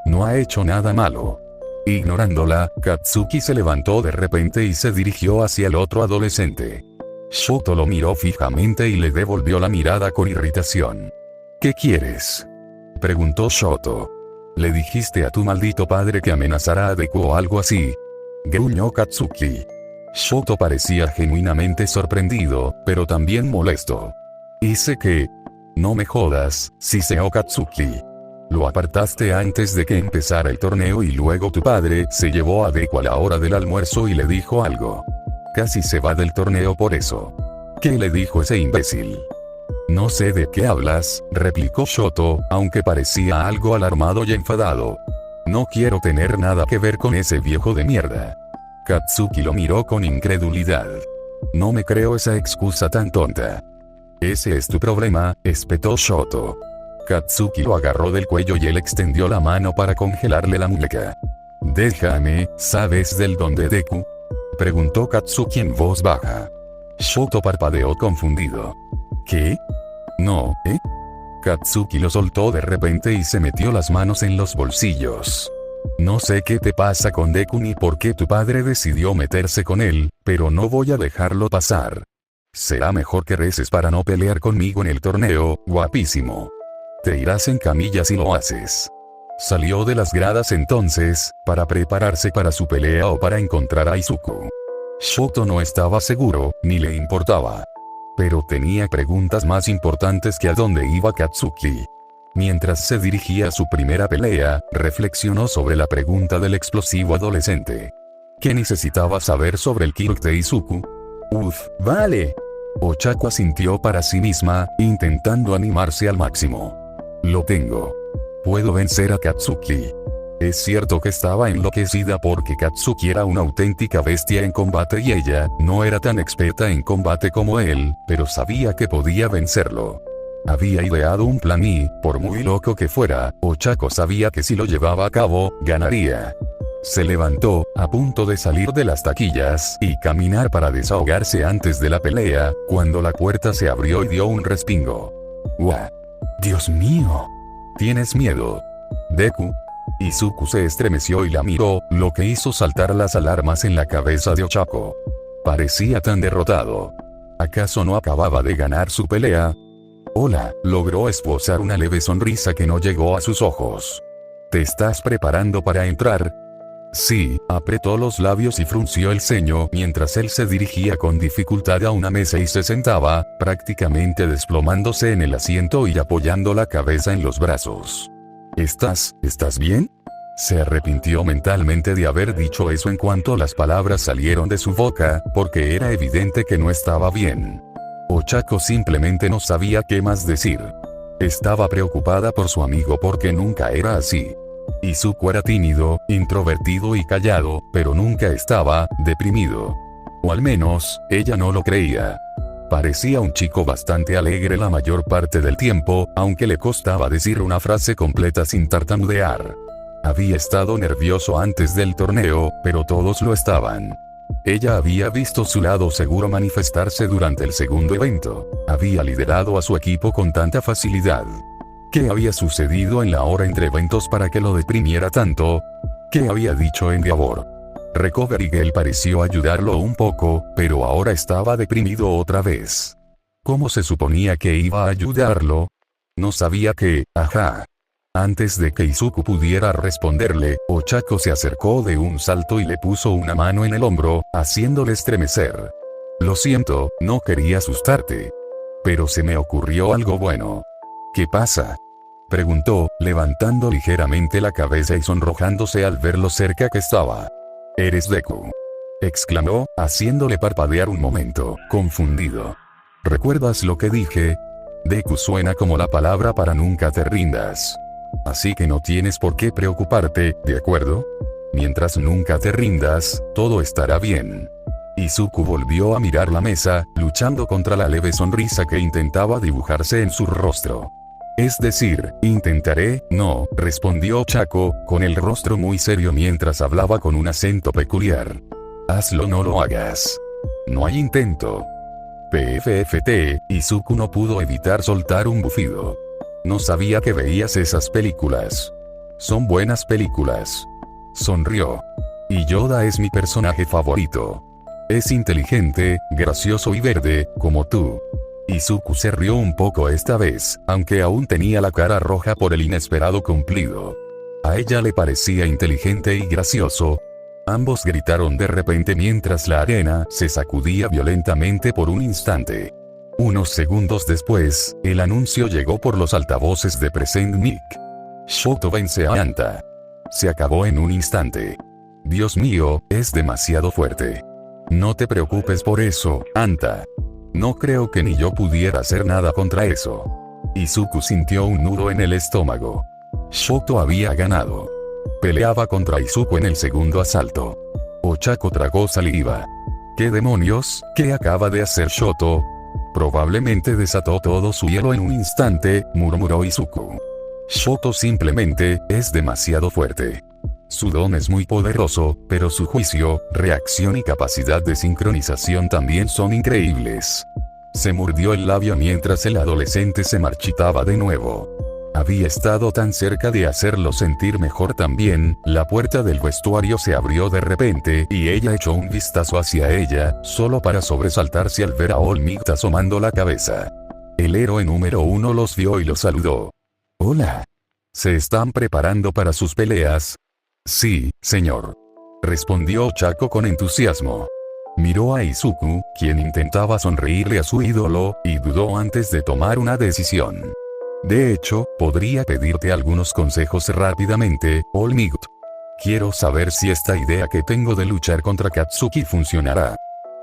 No ha hecho nada malo. Ignorándola, Katsuki se levantó de repente y se dirigió hacia el otro adolescente. Shoto lo miró fijamente y le devolvió la mirada con irritación. ¿Qué quieres? Preguntó Shoto. ¿Le dijiste a tu maldito padre que amenazará a Deku o algo así? Gruñó Katsuki. Shoto parecía genuinamente sorprendido, pero también molesto. ¿Hice qué? No me jodas, siseó Katsuki. Lo apartaste antes de que empezara el torneo y luego tu padre se llevó a Deku a la hora del almuerzo y le dijo algo. Casi se va del torneo por eso. ¿Qué le dijo ese imbécil? No sé de qué hablas, replicó Shoto, aunque parecía algo alarmado y enfadado. No quiero tener nada que ver con ese viejo de mierda. Katsuki lo miró con incredulidad. No me creo esa excusa tan tonta. Ese es tu problema, espetó Shoto. Katsuki lo agarró del cuello y él extendió la mano para congelarle la muñeca. Déjame, ¿sabes del don de Deku? Preguntó Katsuki en voz baja. Shoto parpadeó confundido. ¿Qué? No, ¿eh? Katsuki lo soltó de repente y se metió las manos en los bolsillos. No sé qué te pasa con Deku ni por qué tu padre decidió meterse con él, pero no voy a dejarlo pasar. Será mejor que reces para no pelear conmigo en el torneo, guapísimo. Te irás en camilla si lo haces. Salió de las gradas entonces, para prepararse para su pelea o para encontrar a Izuku. Shoto no estaba seguro, ni le importaba. Pero tenía preguntas más importantes que a dónde iba Katsuki. Mientras se dirigía a su primera pelea, reflexionó sobre la pregunta del explosivo adolescente. ¿Qué necesitaba saber sobre el Kirk de Izuku? Vale. Ochako asintió para sí misma, intentando animarse al máximo. Lo tengo. Puedo vencer a Katsuki. Es cierto que estaba enloquecida porque Katsuki era una auténtica bestia en combate y ella no era tan experta en combate como él, pero sabía que podía vencerlo. Había ideado un plan y, por muy loco que fuera, Ochako sabía que si lo llevaba a cabo, ganaría. Se levantó, a punto de salir de las taquillas y caminar para desahogarse antes de la pelea, cuando la puerta se abrió y dio un respingo. ¡Guau! ¡Dios mío! ¿Tienes miedo, Deku? Izuku se estremeció y la miró, lo que hizo saltar las alarmas en la cabeza de Ochako. Parecía tan derrotado. ¿Acaso no acababa de ganar su pelea? Hola, logró esbozar una leve sonrisa que no llegó a sus ojos. ¿Te estás preparando para entrar? Sí, apretó los labios y frunció el ceño mientras él se dirigía con dificultad a una mesa y se sentaba, prácticamente desplomándose en el asiento y apoyando la cabeza en los brazos. ¿Estás bien? Se arrepintió mentalmente de haber dicho eso en cuanto las palabras salieron de su boca, porque era evidente que no estaba bien. Ochako simplemente no sabía qué más decir. Estaba preocupada por su amigo porque nunca era así. Izuku era tímido, introvertido y callado, pero nunca estaba deprimido. O al menos, ella no lo creía. Parecía un chico bastante alegre la mayor parte del tiempo, aunque le costaba decir una frase completa sin tartamudear. Había estado nervioso antes del torneo, pero todos lo estaban. Ella había visto su lado seguro manifestarse durante el segundo evento. Había liderado a su equipo con tanta facilidad. ¿Qué había sucedido en la hora entre eventos para que lo deprimiera tanto? ¿Qué había dicho Endeavor? Recovery Girl pareció ayudarlo un poco, pero ahora estaba deprimido otra vez. ¿Cómo se suponía que iba a ayudarlo? No sabía que, ajá. Antes de que Izuku pudiera responderle, Ochako se acercó de un salto y le puso una mano en el hombro, haciéndole estremecer. Lo siento, no quería asustarte. Pero se me ocurrió algo bueno. ¿Qué pasa?, preguntó, levantando ligeramente la cabeza y sonrojándose al ver lo cerca que estaba. «¿Eres Deku?», exclamó, haciéndole parpadear un momento, confundido. ¿Recuerdas lo que dije? Deku suena como la palabra para nunca te rindas. Así que no tienes por qué preocuparte, ¿de acuerdo? Mientras nunca te rindas, todo estará bien. Izuku volvió a mirar la mesa, luchando contra la leve sonrisa que intentaba dibujarse en su rostro. Es decir, intentaré, no, respondió Ochako, con el rostro muy serio mientras hablaba con un acento peculiar. Hazlo, no lo hagas. No hay intento. PFFT, Izuku no pudo evitar soltar un bufido. No sabía que veías esas películas. Son buenas películas. Sonrió. Y Yoda es mi personaje favorito. Es inteligente, gracioso y verde, como tú. Izuku se rió un poco esta vez, aunque aún tenía la cara roja por el inesperado cumplido. A ella le parecía inteligente y gracioso. Ambos gritaron de repente mientras la arena se sacudía violentamente por un instante. Unos segundos después, el anuncio llegó por los altavoces de Present Mic. Shoto vence a Anta. Se acabó en un instante. Dios mío, es demasiado fuerte. No te preocupes por eso, Anta. No creo que ni yo pudiera hacer nada contra eso. Izuku sintió un nudo en el estómago. Shoto había ganado. Peleaba contra Izuku en el segundo asalto. Ochako tragó saliva. ¿Qué demonios? ¿Qué acaba de hacer Shoto? Probablemente desató todo su hielo en un instante, murmuró Izuku. Shoto simplemente es demasiado fuerte. Su don es muy poderoso, pero su juicio, reacción y capacidad de sincronización también son increíbles. Se mordió el labio mientras el adolescente se marchitaba de nuevo. Había estado tan cerca de hacerlo sentir mejor también. La puerta del vestuario se abrió de repente y ella echó un vistazo hacia ella, solo para sobresaltarse al ver a All Might asomando la cabeza. El héroe número 1 los vio y los saludó. Hola. ¿Se están preparando para sus peleas? Sí, señor. Respondió Ochako con entusiasmo. Miró a Izuku, quien intentaba sonreírle a su ídolo, y dudó antes de tomar una decisión. De hecho, podría pedirte algunos consejos rápidamente, All Might. Quiero saber si esta idea que tengo de luchar contra Katsuki funcionará.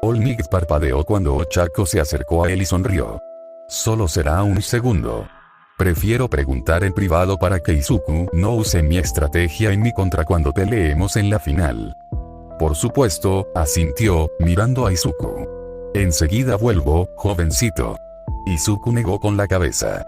All Might parpadeó cuando Ochako se acercó a él y sonrió. Solo será un segundo. Prefiero preguntar en privado para que Izuku no use mi estrategia en mi contra cuando peleemos en la final. Por supuesto, asintió, mirando a Izuku. Enseguida vuelvo, jovencito. Izuku negó con la cabeza.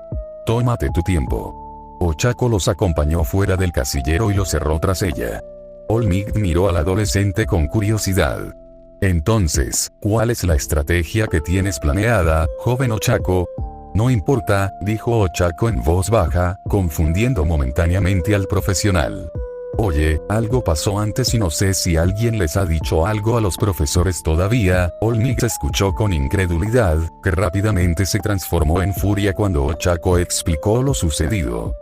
Tómate tu tiempo. Ochako los acompañó fuera del casillero y lo cerró tras ella. All Might miró al adolescente con curiosidad. Entonces, ¿cuál es la estrategia que tienes planeada, joven Ochako? No importa, dijo Ochako en voz baja, confundiendo momentáneamente al profesional. Oye, algo pasó antes y no sé si alguien les ha dicho algo a los profesores todavía. All Might escuchó con incredulidad, que rápidamente se transformó en furia cuando Ochako explicó lo sucedido.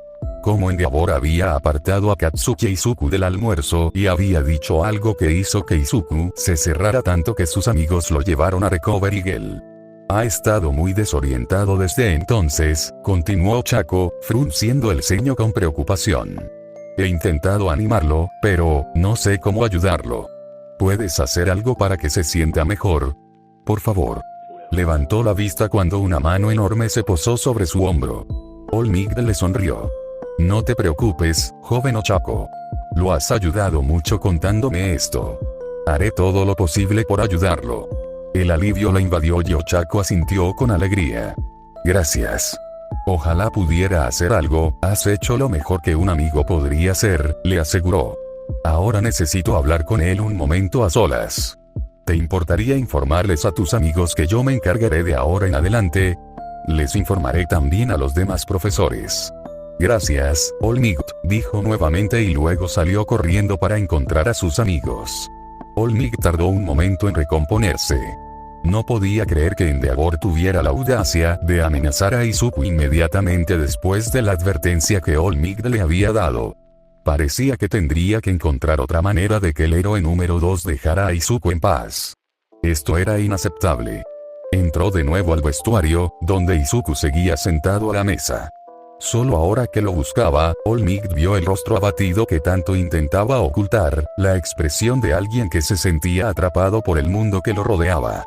Como Endeavor había apartado a Katsuki e Izuku del almuerzo y había dicho algo que hizo que Izuku se cerrara tanto que sus amigos lo llevaron a Recovery Girl. Ha estado muy desorientado desde entonces, continuó Ochako, frunciendo el ceño con preocupación. He intentado animarlo, pero no sé cómo ayudarlo. ¿Puedes hacer algo para que se sienta mejor? Por favor. Levantó la vista cuando una mano enorme se posó sobre su hombro. All Might le sonrió. No te preocupes, joven Ochako. Lo has ayudado mucho contándome esto. Haré todo lo posible por ayudarlo. El alivio la invadió y Ochako asintió con alegría. Gracias. Ojalá pudiera hacer algo, has hecho lo mejor que un amigo podría hacer, le aseguró. Ahora necesito hablar con él un momento a solas. ¿Te importaría informarles a tus amigos que yo me encargaré de ahora en adelante? Les informaré también a los demás profesores. Gracias, All Might, dijo nuevamente y luego salió corriendo para encontrar a sus amigos. All Might tardó un momento en recomponerse. No podía creer que Endeavor tuviera la audacia de amenazar a Izuku inmediatamente después de la advertencia que All Might le había dado. Parecía que tendría que encontrar otra manera de que el héroe número 2 dejara a Izuku en paz. Esto era inaceptable. Entró de nuevo al vestuario, donde Izuku seguía sentado a la mesa. Solo ahora que lo buscaba, All Might vio el rostro abatido que tanto intentaba ocultar, la expresión de alguien que se sentía atrapado por el mundo que lo rodeaba.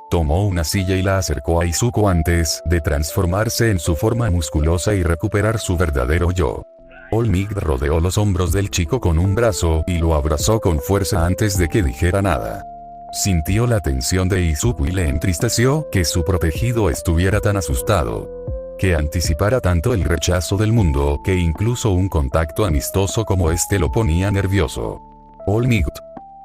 Tomó una silla y la acercó a Izuku antes de transformarse en su forma musculosa y recuperar su verdadero yo. All Might rodeó los hombros del chico con un brazo y lo abrazó con fuerza antes de que dijera nada. Sintió la tensión de Izuku y le entristeció que su protegido estuviera tan asustado. Que anticipara tanto el rechazo del mundo que incluso un contacto amistoso como este lo ponía nervioso. All Might,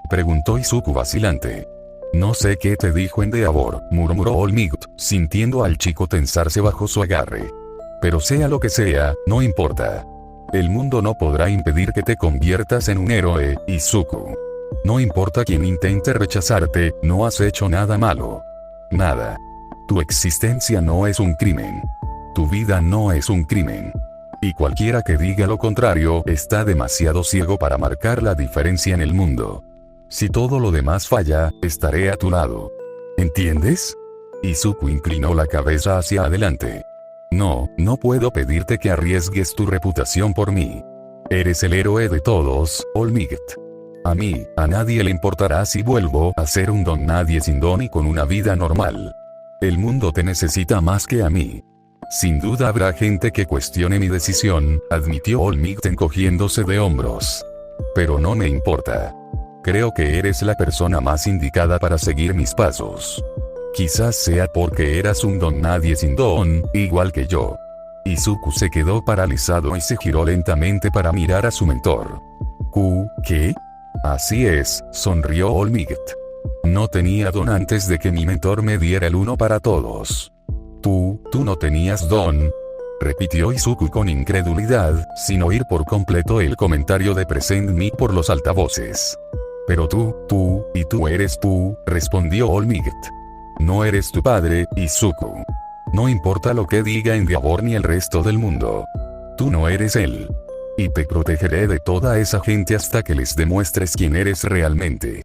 preguntó Izuku vacilante. No sé qué te dijo Endeavor, murmuró All Might, sintiendo al chico tensarse bajo su agarre. Pero sea lo que sea, no importa. El mundo no podrá impedir que te conviertas en un héroe, Izuku. No importa quién intente rechazarte, no has hecho nada malo. Nada. Tu existencia no es un crimen. Tu vida no es un crimen. Y cualquiera que diga lo contrario está demasiado ciego para marcar la diferencia en el mundo. Si todo lo demás falla, estaré a tu lado. ¿Entiendes? Izuku inclinó la cabeza hacia adelante. No puedo pedirte que arriesgues tu reputación por mí. Eres el héroe de todos, All Might. A nadie le importará si vuelvo a ser un don nadie sin don y con una vida normal. El mundo te necesita más que a mí. Sin duda habrá gente que cuestione mi decisión, admitió All Might encogiéndose de hombros. Pero no me importa. Creo que eres la persona más indicada para seguir mis pasos. Quizás sea porque eras un don nadie sin don, igual que yo. Izuku se quedó paralizado y se giró lentamente para mirar a su mentor. ¿Qué? Así es, sonrió All Might. No tenía don antes de que mi mentor me diera el uno para todos. ¿Tú no tenías don? Repitió Izuku con incredulidad, sin oír por completo el comentario de Present Me por los altavoces. Pero tú eres tú, respondió All Might. No eres tu padre, Izuku. No importa lo que diga Endeavor ni el resto del mundo. Tú no eres él. Y te protegeré de toda esa gente hasta que les demuestres quién eres realmente.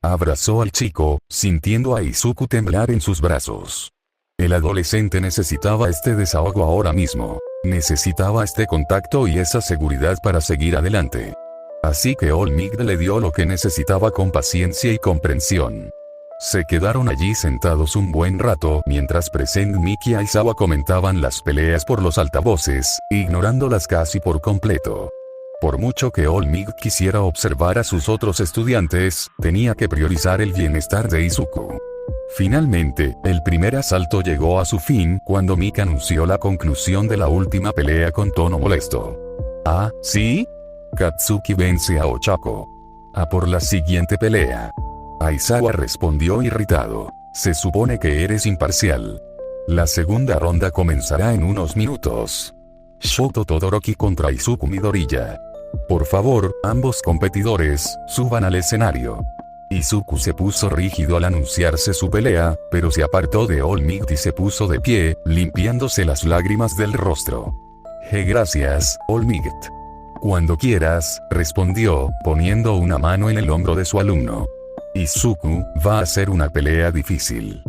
Abrazó al chico, sintiendo a Izuku temblar en sus brazos. El adolescente necesitaba este desahogo ahora mismo. Necesitaba este contacto y esa seguridad para seguir adelante. Así que All Might le dio lo que necesitaba con paciencia y comprensión. Se quedaron allí sentados un buen rato mientras Present Mickey y Aizawa comentaban las peleas por los altavoces, ignorándolas casi por completo. Por mucho que All Might quisiera observar a sus otros estudiantes, tenía que priorizar el bienestar de Izuku. Finalmente, el primer asalto llegó a su fin cuando Mick anunció la conclusión de la última pelea con tono molesto. ¿Ah, sí? Katsuki vence a Ochako. A por la siguiente pelea. Aizawa respondió irritado. Se supone que eres imparcial. La segunda ronda comenzará en unos minutos. Shoto Todoroki contra Izuku Midoriya. Por favor, ambos competidores, suban al escenario. Izuku se puso rígido al anunciarse su pelea, pero se apartó de All Might y se puso de pie, limpiándose las lágrimas del rostro. Gracias, All Might. Cuando quieras, respondió, poniendo una mano en el hombro de su alumno. Izuku, va a ser una pelea difícil.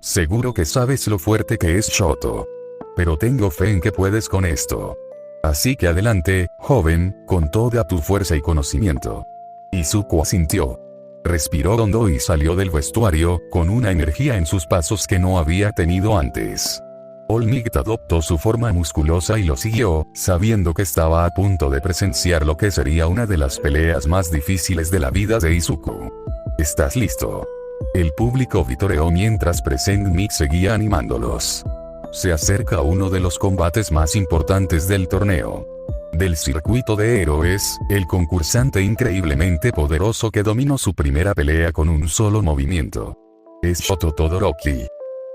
Seguro que sabes lo fuerte que es Shoto. Pero tengo fe en que puedes con esto. Así que adelante, joven, con toda tu fuerza y conocimiento. Izuku asintió. Respiró hondo y salió del vestuario, con una energía en sus pasos que no había tenido antes. All Might adoptó su forma musculosa y lo siguió, sabiendo que estaba a punto de presenciar lo que sería una de las peleas más difíciles de la vida de Izuku. ¿Estás listo? El público vitoreó mientras Present Mick seguía animándolos. Se acerca uno de los combates más importantes del torneo. Del circuito de héroes, el concursante increíblemente poderoso que dominó su primera pelea con un solo movimiento. Es Shoto Todoroki.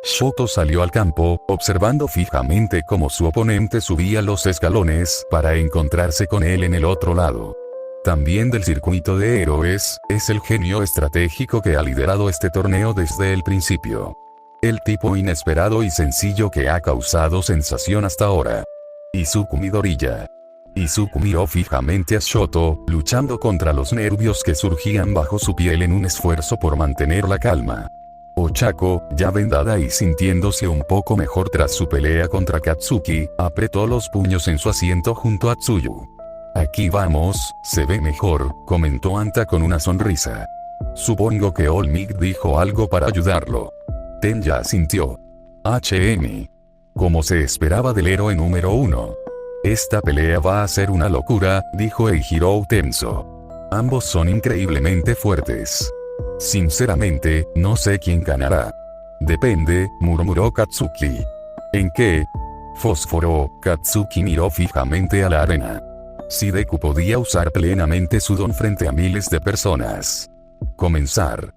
Shoto salió al campo, observando fijamente cómo su oponente subía los escalones para encontrarse con él en el otro lado. También del circuito de héroes, es el genio estratégico que ha liderado este torneo desde el principio. El tipo inesperado y sencillo que ha causado sensación hasta ahora. Izuku Midoriya. Izuku miró fijamente a Shoto, luchando contra los nervios que surgían bajo su piel en un esfuerzo por mantener la calma. Ochako, ya vendada y sintiéndose un poco mejor tras su pelea contra Katsuki, apretó los puños en su asiento junto a Tsuyu. Aquí vamos, se ve mejor, comentó Anta con una sonrisa. Supongo que All Might dijo algo para ayudarlo. Tenya asintió. Como se esperaba del héroe número 1. Esta pelea va a ser una locura, dijo Eijiro tenso. Ambos son increíblemente fuertes. Sinceramente, no sé quién ganará. Depende, murmuró Katsuki. ¿En qué? Fósforo, Katsuki miró fijamente a la arena. Si Deku podía usar plenamente su don frente a miles de personas. Comenzar.